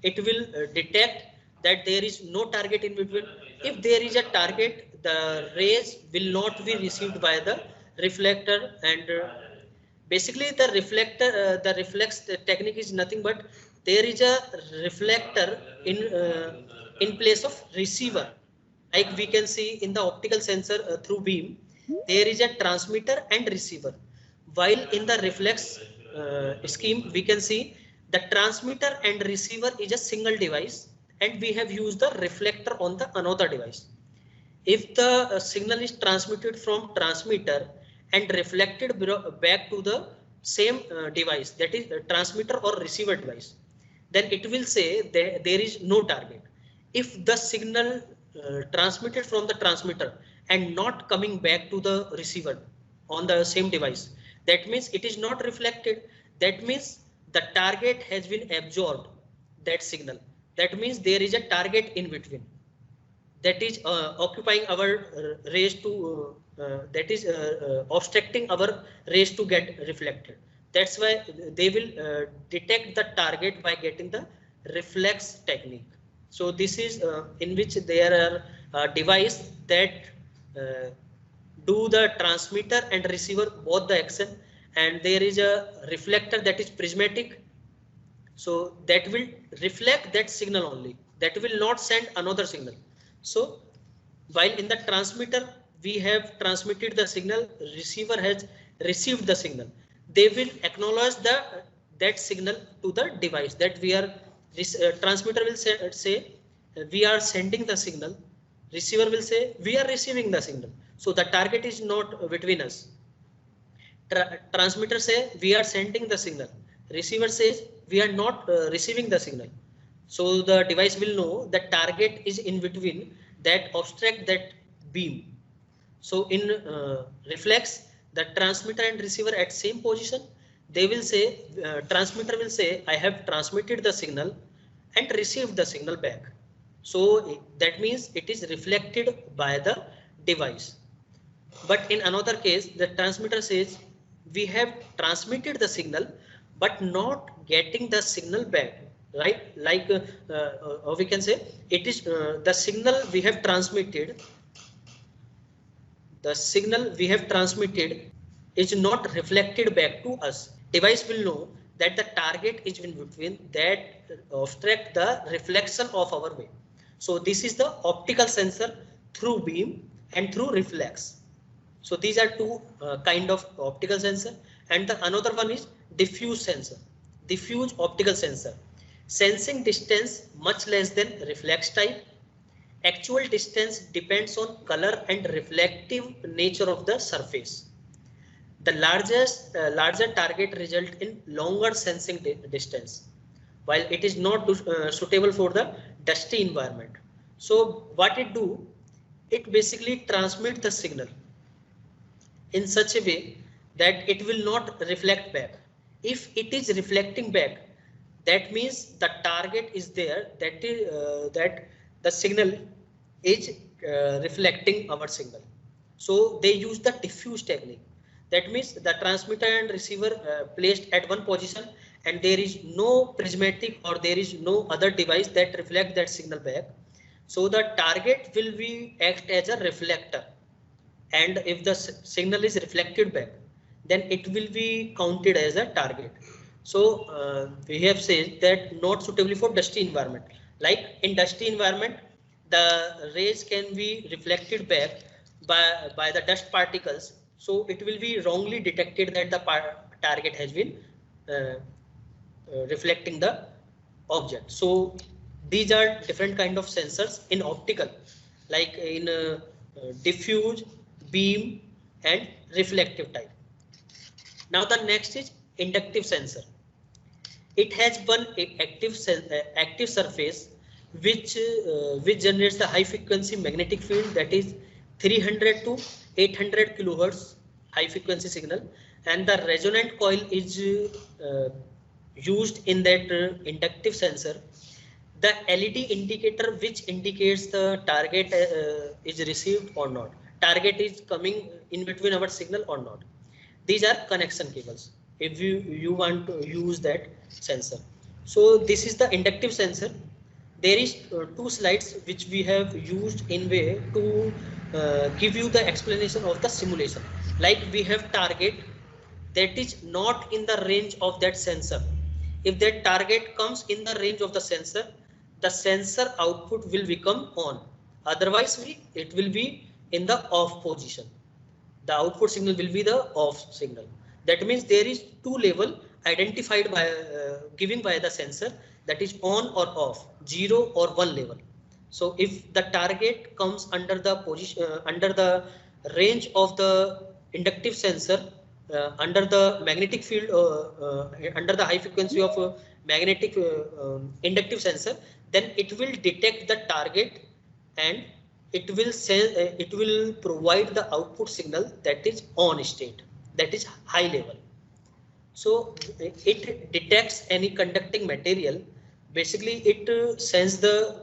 It will detect that there is no target in between. If there is a target, the rays will not be received by the reflector, and basically the reflector, the reflex technique is nothing but there is a reflector in place of receiver. Like we can see in the optical sensor through beam, there is a transmitter and receiver. While in the reflex scheme, we can see the transmitter and receiver is a single device, and we have used the reflector on the another device. If the signal is transmitted from transmitter and reflected back to the same device, that is transmitter or receiver device, then it will say that there is no target. If the signal transmitted from the transmitter and not coming back to the receiver on the same device, that means it is not reflected. That means the target has been absorbed, that signal. That means there is a target in between that is occupying our rays to that is obstructing our rays to get reflected. That's why they will detect the target by getting the reflex technique. So this is in which there are device that do the transmitter and receiver both the action, and there is a reflector that is prismatic. So that will reflect that signal only. That will not send another signal. So while in the transmitter we have transmitted the signal, receiver has received the signal. They will acknowledge that signal to the device that we are transmitter will say we are sending the signal. Receiver will say we are receiving the signal. So the target is not between us. Transmitter say we are sending the signal. Receiver says we are not receiving the signal. So the device will know the target is in between that obstruct that beam. So in reflex, the transmitter and receiver at same position, they will say transmitter will say I have transmitted the signal and received the signal back. So that means it is reflected by the device. But in another case, the transmitter says we have transmitted the signal but not getting the signal back, right? Like we can say it is the signal we have transmitted. The signal we have transmitted is not reflected back to us. Device will know that the target is in between that obstruct the reflection of our wave. So this is the optical sensor through beam and through reflex. So these are two kind of optical sensor, and the another one is diffuse sensor, diffuse optical sensor, sensing distance much less than reflex type. Actual distance depends on color and reflective nature of the surface. The larger target result in longer sensing distance, while it is not suitable for the dusty environment. So what it do? It basically transmit the signal in such a way that it will not reflect back. If it is reflecting back, that means the target is there, that is that the signal is reflecting our signal. So they use the diffuse technique. That means the transmitter and receiver placed at one position, and there is no prismatic or there is no other device that reflect that signal back. So the target will be act as a reflector, and if the signal is reflected back, then it will be counted as a target. So we have said that not suitably for dusty environment. Like in dusty environment, the rays can be reflected back by the dust particles. So it will be wrongly detected that the target has been reflecting the object. So These are different kind of sensors in optical, like in diffuse, beam, and reflective type. Now the next is inductive sensor. It has one active surface which generates the high frequency magnetic field, that is 300 to 800 kilohertz high frequency signal, and the resonant coil is used in that inductive sensor. The LED indicator which indicates the target is received or not, target is coming in between our signal or not. These are connection cables if you want to use that sensor. So this is the inductive sensor. There is two slides which we have used in way to give you the explanation of the simulation. Like we have target that is not in the range of that sensor. If that target comes in the range of the sensor output will become on. Otherwise it will be in the off position. The output signal will be the off signal. That means there is two level identified by giving by the sensor, that is on or off, 0 or 1 level. So if the target comes under the position under the range of the inductive sensor, under the magnetic field, under the high frequency of magnetic inductive sensor, then it will detect the target and it will provide the output signal that is on state, that is high level. So it detects any conducting material. Basically it sensor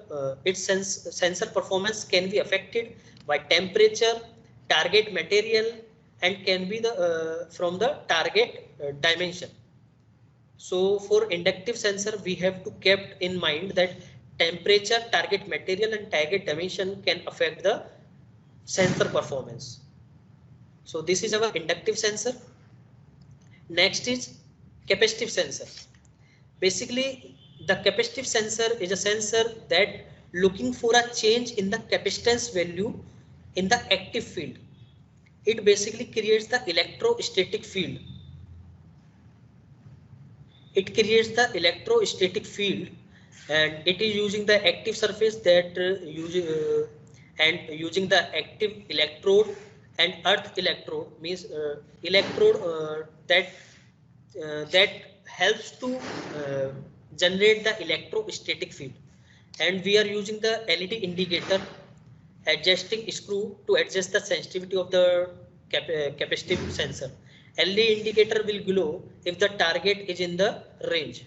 performance can be affected by temperature, target material, and can be the from the target dimension. So for inductive sensor we have to kept in mind that temperature, target material, and target dimension can affect the sensor performance. So this is our inductive sensor. Next is capacitive sensor. Basically the capacitive sensor is a sensor that looking for a change in the capacitance value in the active field. It basically creates the electrostatic field. It creates the electrostatic field, and it is using the active surface that using the active electrode and earth electrode, means electrode that helps to generate the electrostatic field. And we are using the LED indicator adjusting screw to adjust the sensitivity of the capacitive sensor. LED indicator will glow if the target is in the range.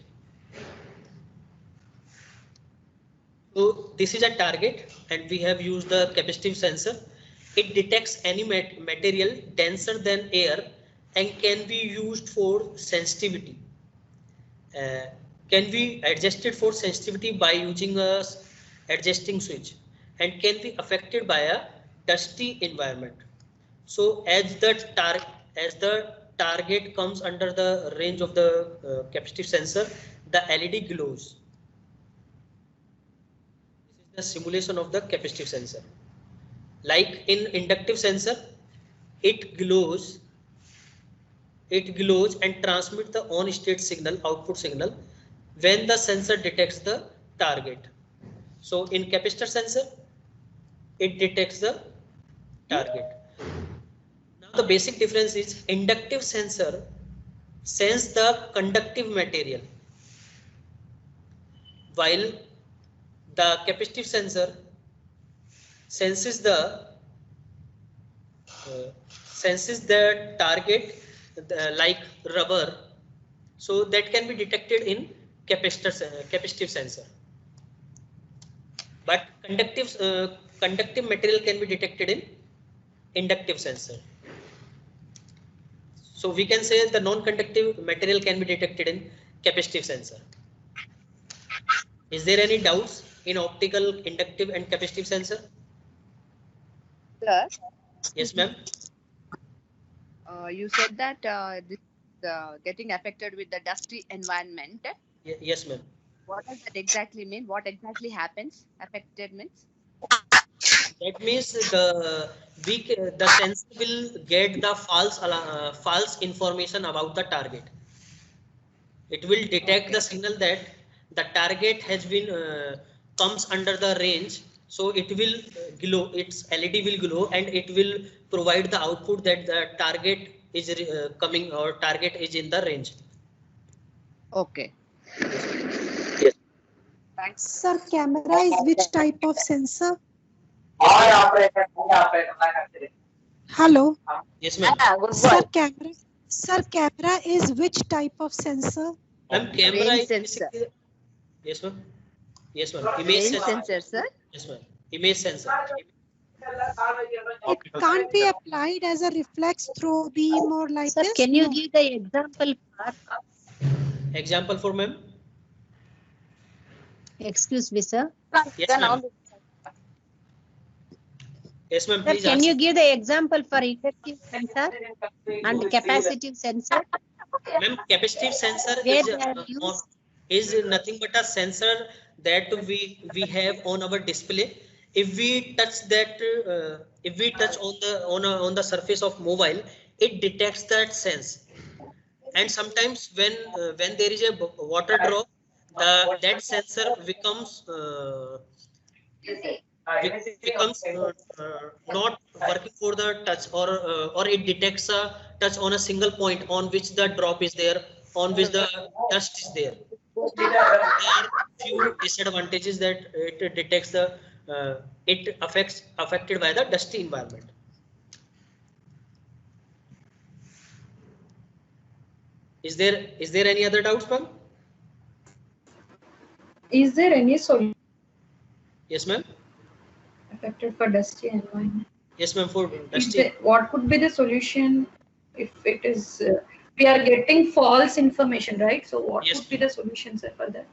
So this is a target and we have used the capacitive sensor. It detects any material denser than air and can be used for sensitivity. Can be adjusted for sensitivity by using a adjusting switch, and can be affected by a dusty environment. So as the target comes under the range of the capacitive sensor, the LED glows. This is the simulation of the capacitive sensor. Like in inductive sensor, it glows and transmits the on state signal, output signal, when the sensor detects the target. So in capacitor sensor, it detects the target. Now the basic difference is inductive sensor senses the conductive material, while the capacitive sensor senses the target like rubber. So that can be detected in capacitive sensor, but conductive material can be detected in inductive sensor. So we can say the non-conductive material can be detected in capacitive sensor. Is there any doubts in optical, inductive, and capacitive sensor? Sir, Yes, ma'am. you said that this is getting affected with the dusty environment. Yes, ma'am. What does that exactly mean? What exactly happens? Affected means? That means the sensor will get the false information about the target. It will detect the signal that the target has been comes under the range, so it will glow, its LED will glow, and it will provide the output that the target is coming, or target is in the range. Okay. Yes. Thanks. Sir, camera is which type of sensor? Hello. Yes, ma'am. Sir, camera is which type of sensor? Ma'am, camera Range is sensor. basically, yes, ma'am. Yes, ma'am. Image Range sensor, sir. Yes, ma'am. Image sensor. It can't be applied as a reflex through beam or like Sir, this. can you No. give the example for? Example for ma'am. Excuse me, sir. Yes, ma'am. Yes, ma'am. Sir, Please can ask. you give the example for inductive sensor and capacitive sensor? Ma'am, capacitive sensor Where they are used? is nothing but a sensor that we have on our display. If we touch that, if we touch on the surface of mobile, it detects that sense. And sometimes when there is a water drop, that sensor becomes not working for the touch, or it detects a touch on a single point on which the drop is there, on which the dust is there. There are few disadvantages that it detects the it affected by the dusty environment. Is there any other doubts, ma'am? Is there any solution Yes, ma'am. affected for dusty environment? Yes, ma'am. For Is dusty. there, what could be the solution if it is we are getting false information, right? So what Yes, would be the solution, sir, for that?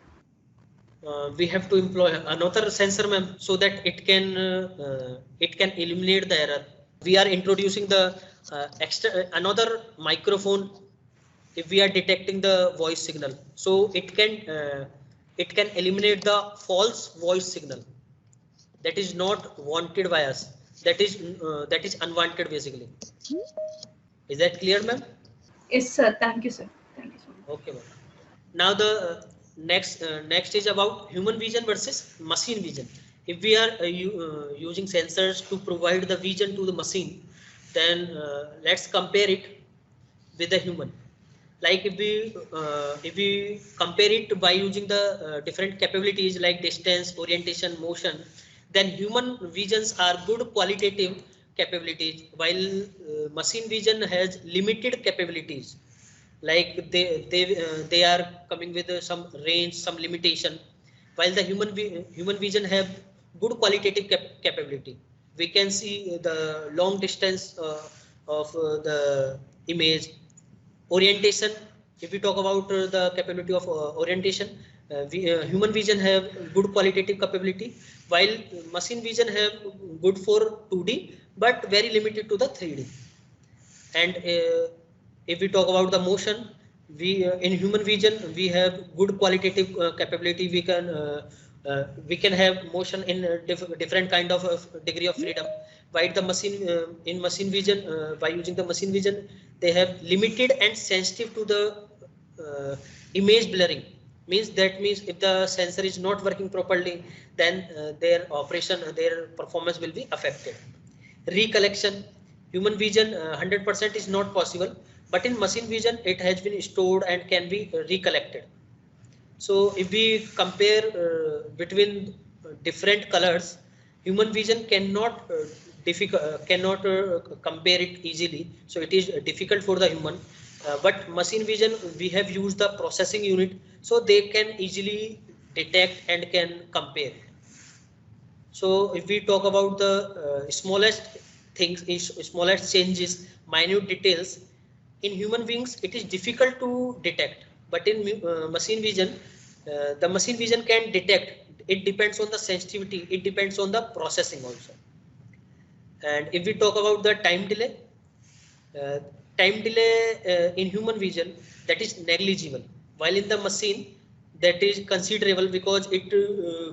We have to employ another sensor, ma'am, so that it can eliminate the error. We are introducing the another microphone if we are detecting the voice signal, so it can eliminate the false voice signal that is not wanted by us, that is unwanted basically. Is that clear, ma'am? Yes, sir. Thank you, sir. Thank you so much. Okay, ma'am. Now the next is about human vision versus machine vision. If we are using sensors to provide the vision to the machine, then let's compare it with the human. Like if we compare it by using the different capabilities like distance, orientation, motion, then human visions are good qualitative capabilities, while machine vision has limited capabilities. Like they are coming with some range, some limitation, while the human vision have good qualitative capability. We can see the long distance of the image. Orientation, if we talk about the capability of orientation, human vision have good qualitative capability, while machine vision have good for 2D but very limited to the 3D. And if we talk about the motion, we in human vision we have good qualitative capability. We can have motion in different kind of degree of freedom. While the machine in machine vision, by using the machine vision, they have limited and sensitive to the image blurring. Means if the sensor is not working properly, then their operation, their performance will be affected. Recollection, human vision 100% is not possible, but in machine vision it has been stored and can be recollected. So if we compare between different colors, human vision cannot compare it easily. So it is difficult for the human. But machine vision, we have used the processing unit, so they can easily detect and can compare. So if we talk about the smallest things, smallest changes, minute details, in human beings it is difficult to detect, but in machine vision, the machine vision can detect. It depends on the sensitivity, it depends on the processing also. And if we talk about the time delay in human vision, that is negligible, while in the machine that is considerable, because it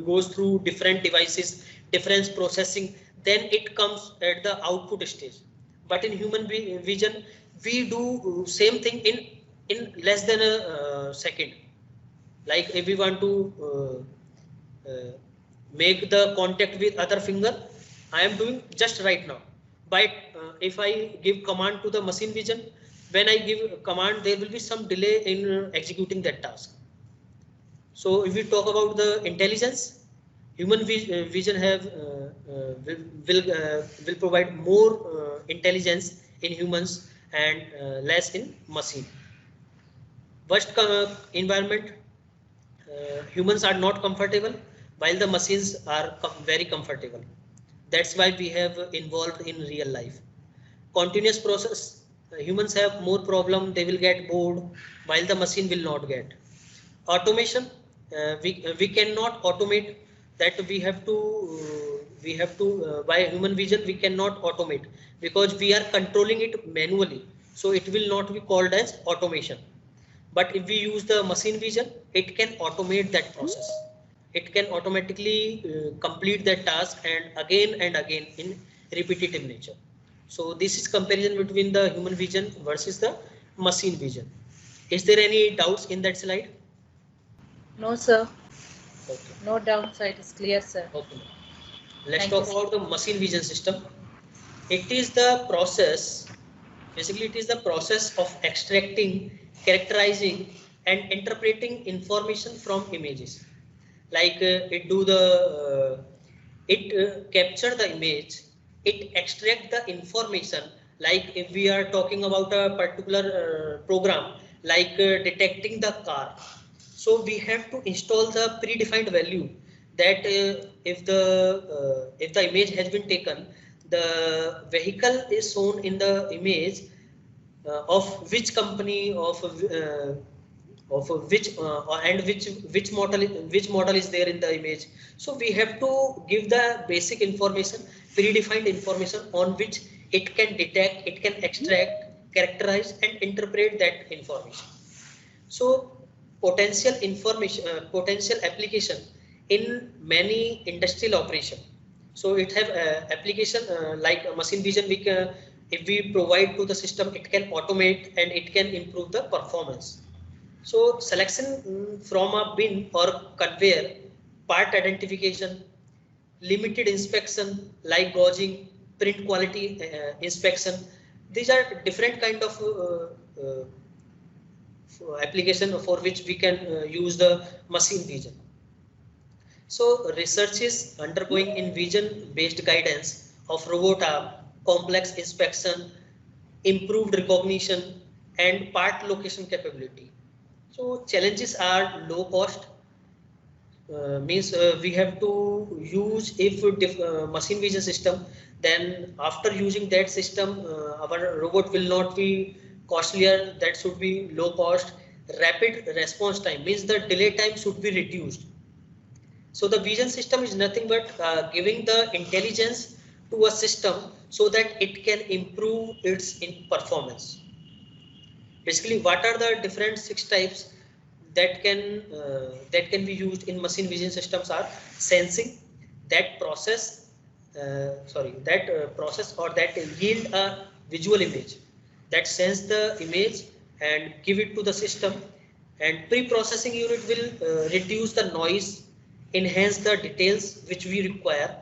goes through different devices, different processing, then it comes at the output stage. But in human vision, we do same thing in less than a second. Like if we want to make the contact with other finger. I am doing just right now. But if I give command to the machine vision, when I give command, there will be some delay in executing that task. So if we talk about the intelligence, human vision have will provide more intelligence in humans and less in machine. Worst environment, humans are not comfortable while the machines are very comfortable. That's why we have involved in real life. Continuous process, humans have more problem, they will get bored while the machine will not get. Automation, we cannot automate that. We have to by human vision we cannot automate because we are controlling it manually, so it will not be called as automation. But if we use the machine vision, it can automate that process. It can automatically complete that task and again in repetitive nature. So this is comparison between the human vision versus the machine vision. Is there any doubts in that slide? No, sir. Okay. No downside is clear, sir. Okay. Let's talk about the machine vision system. It is the process, basically it is the process of extracting, characterizing and interpreting information from images. Like it capture the image, it extract the information. Like if we are talking about a particular program, like detecting the car. So we have to install the predefined value that if the image has been taken, the vehicle is shown in the image of which company, of which and which model is there in the image. So we have to give the basic information, predefined information on which it can detect, it can extract, characterize and interpret that information. So potential information, potential application in many industrial operation. So it have application like machine vision. We can, if we provide to the system, it can automate and it can improve the performance. So selection from a bin or conveyor, part identification, limited inspection like gauging, print quality inspection. These are different kind of application for which we can use the machine vision. So research is undergoing in vision based guidance of robot arm, complex inspection, improved recognition and part location capability. So challenges are low cost, means we have to use if machine vision system, then after using that system our robot will not be costlier, that should be low cost. Rapid response time means the delay time should be reduced. So the vision system is nothing but giving the intelligence to a system so that it can improve its performance. Basically, what are the different 6 types that can be used in machine vision systems are sensing, that process process or that yield a visual image, that sense the image and give it to the system, and pre-processing unit will reduce the noise, enhance the details which we require.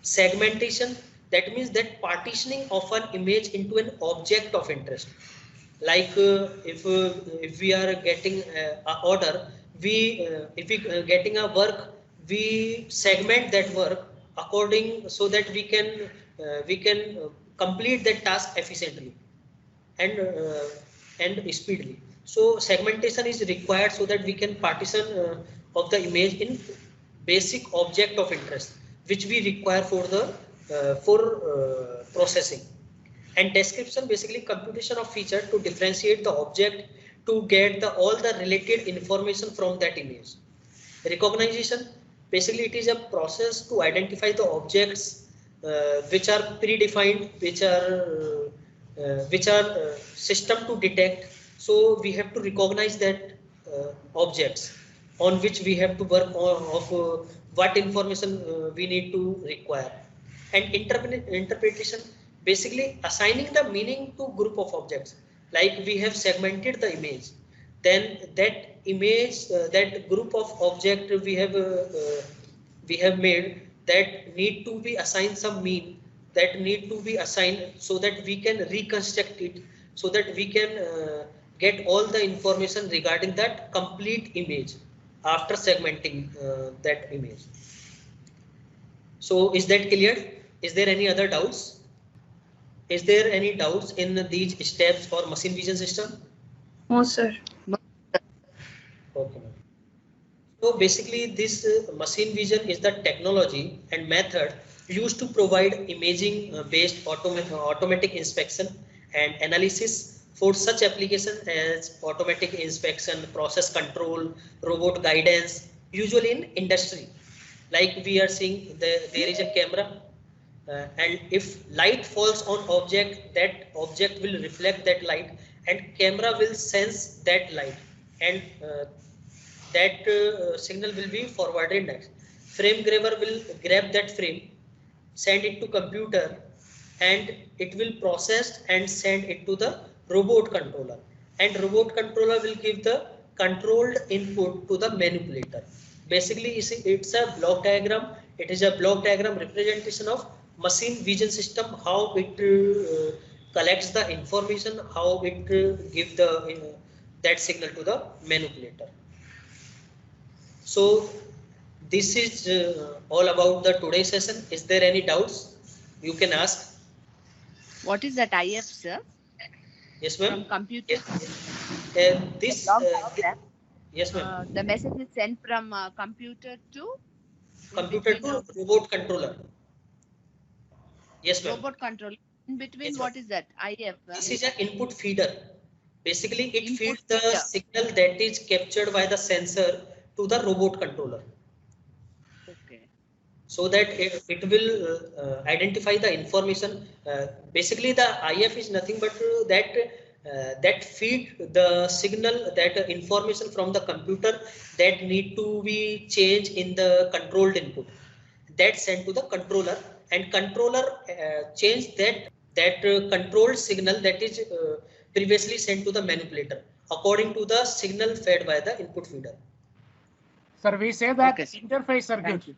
Segmentation, that means that partitioning of an image into an object of interest. Like if we are getting an order, if we getting a work, we segment that work according so that we can complete that task efficiently and speedily. So segmentation is required so that we can partition of the image in basic object of interest which we require for the processing. And description, basically computation of feature to differentiate the object to get all the related information from that image. Recognition, basically it is a process to identify the objects which are predefined, which are system to detect. So we have to recognize that objects on which we have to work on of what information we need to require. And interpretation, basically assigning the meaning to group of objects. Like we have segmented the image, then that image, that group of object we have we have made that need to be assigned some mean, that need to be assigned so that we can reconstruct it, so that we can get all the information regarding that complete image after segmenting that image. So is that clear? Is there any other doubts? Is there any doubts in these steps for machine vision system? No, sir. Okay. So basically this machine vision is the technology and method used to provide imaging based automatic inspection and analysis for such applications as automatic inspection, process control, robot guidance, usually in industry. Like we are seeing there is a camera and if light falls on object, that object will reflect that light and camera will sense that light and that signal will be forwarded next. Frame grabber will grab that frame, send it to computer and it will process and send it to the robot controller, and robot controller will give the controlled input to the manipulator. Basically it's a block diagram. It is a block diagram representation of machine vision system, how it collects the information, how it gives the that signal to the manipulator. So this is all about the today's session. Is there any doubts? You can ask. What is that IF, sir? Yes, ma'am. From computer. Yes, ma'am. The message is sent from computer to robot controller. Yes, ma'am. Robot controller. In between, yes, what is that? IF. This is an input feeder. Basically, it feeds the signal that is captured by the sensor to the robot controller. Okay. So that it will identify the information. Basically, the IF is nothing but that feed the signal, that information from the computer that need to be changed in the controlled input. That sent to the controller, and controller change that controlled signal that is previously sent to the manipulator according to the signal fed by the input feeder. Sir, we say that interface circuit.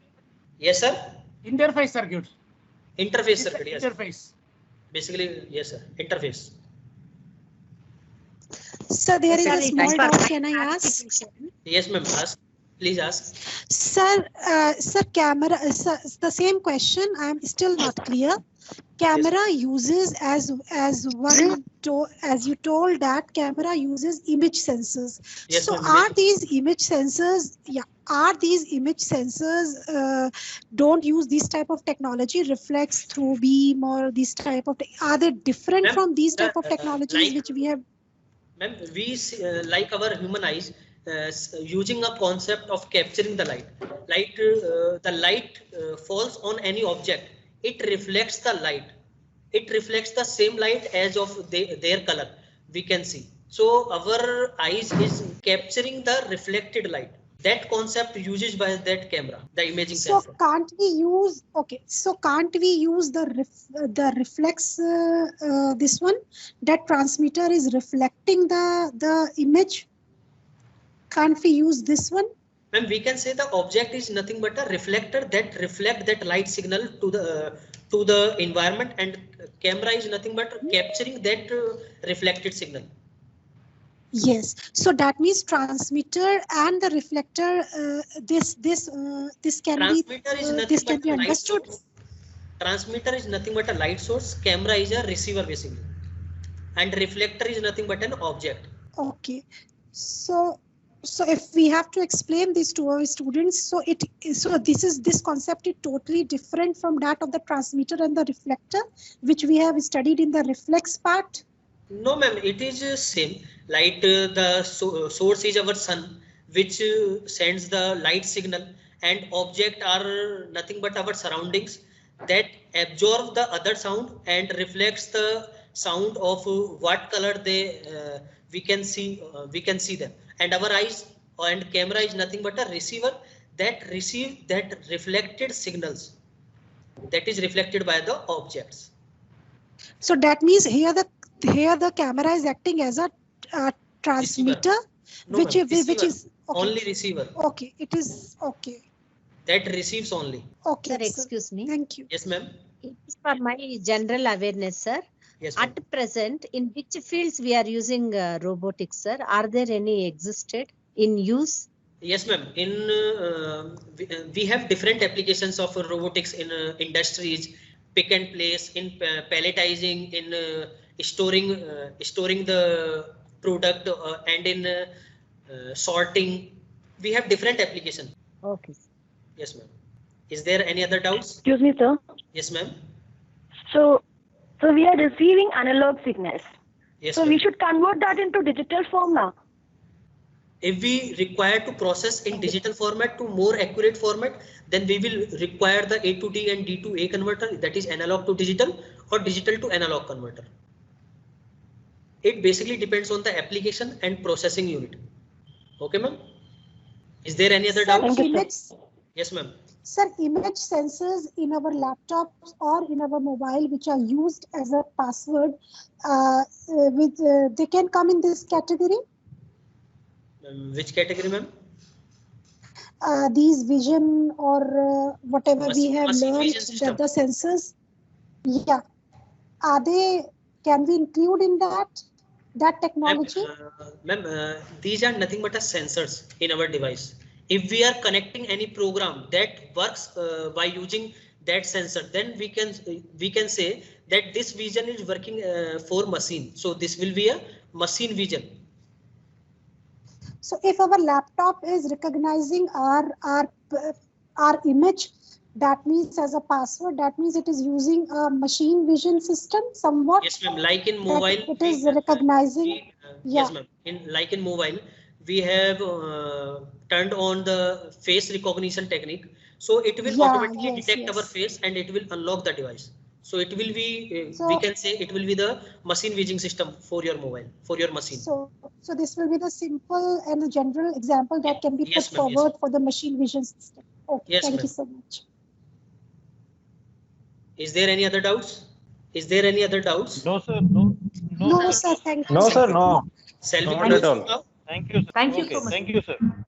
Yes, sir. Interface circuit. Interface circuit. Yes. Interface. Basically, yes, sir. Interface. Sir, there is a small doubt. Can I ask? Yes, ma'am. Ask. Please ask. Sir, camera. The same question. I am still not clear. Camera uses as you told that camera uses image sensors. Yes, so are these image sensors? Yeah. Are these image sensors don't use this type of technology, reflects through beam or this type of? Are they different from these type of technologies which we have? Ma'am, we like our human eyes using a concept of capturing the light. The light falls on any object. It reflects the light. It reflects the same light as of their color. We can see. So our eyes is capturing the reflected light. That concept uses by that camera, the imaging sensor. So can't we use the reflex this one, that transmitter is reflecting the image? Can't we use this one? Ma'am, we can say the object is nothing but a reflector that reflect that light signal to the environment, and camera is nothing but capturing that reflected signal. Yes, so that means transmitter and the reflector. This can be understood. Transmitter is nothing but a light source. Camera is a receiver basically, and reflector is nothing but an object. Okay, so if we have to explain this to our students, this concept is totally different from that of the transmitter and the reflector, which we have studied in the reflex part. No, ma'am, it is same. Light, the source is our sun, which sends the light signal, and object are nothing but our surroundings that absorb the other sound and reflects the sound of what color we can see them. And our eyes and camera is nothing but a receiver that receive that reflected signals that is reflected by the objects. So that means here the camera is acting as a transmitter, no, which is only receiver. Okay, it is okay. that receives only. Okay, Sir, excuse me. Thank you. Yes, ma'am. It is for my general awareness, sir. Yes, ma'am. At present, in which fields we are using robotics, sir? Are there any existed in use? Yes, ma'am. In we have different applications of robotics in industries, pick and place, in palletizing, in storing the product, and in sorting. We have different applications. Okay. Yes, ma'am. Is there any other doubts? Excuse me, sir. Yes, ma'am. So we are receiving analog signals. Yes, So ma'am. we should convert that into digital form now. If we require to process in digital format to more accurate format, then we will require the A to D and D to A converter, that is analog to digital or digital to analog converter. It basically depends on the application and processing unit. Okay, ma'am. Is there any other doubt? Yes, ma'am. Sir, image sensors in our laptops or in our mobile, which are used as a password, they can come in this category. Which category, ma'am? These vision or whatever we have machine learned vision system. that the sensors, yeah, are they? Can we include in that technology? Ma'am, these are nothing but as sensors in our device. If we are connecting any program that works by using that sensor, then we can say that this vision is working for machine. So this will be a machine vision. So if our laptop is recognizing our image, that means as a password, that means it is using a machine vision system somewhat. Yes, ma'am. Like in mobile, it is recognizing. Yes, ma'am. Like in mobile, we have turned on the face recognition technique. So it will automatically detect our face and it will unlock the device. So it will be, we can say it will be the machine vision system for your mobile, for your machine. So this will be the simple and the general example that can be put Yes, ma'am. Yes. forward for the machine vision system. Okay, Yes, thank ma'am. you so much. Is there any other doubts? Is there any other doubts? No, sir. No. No, sir. Thank you. No, sir. No. Shall we Not close at all. now? Thank you, sir. Thank you Okay, so much. Thank you, sir.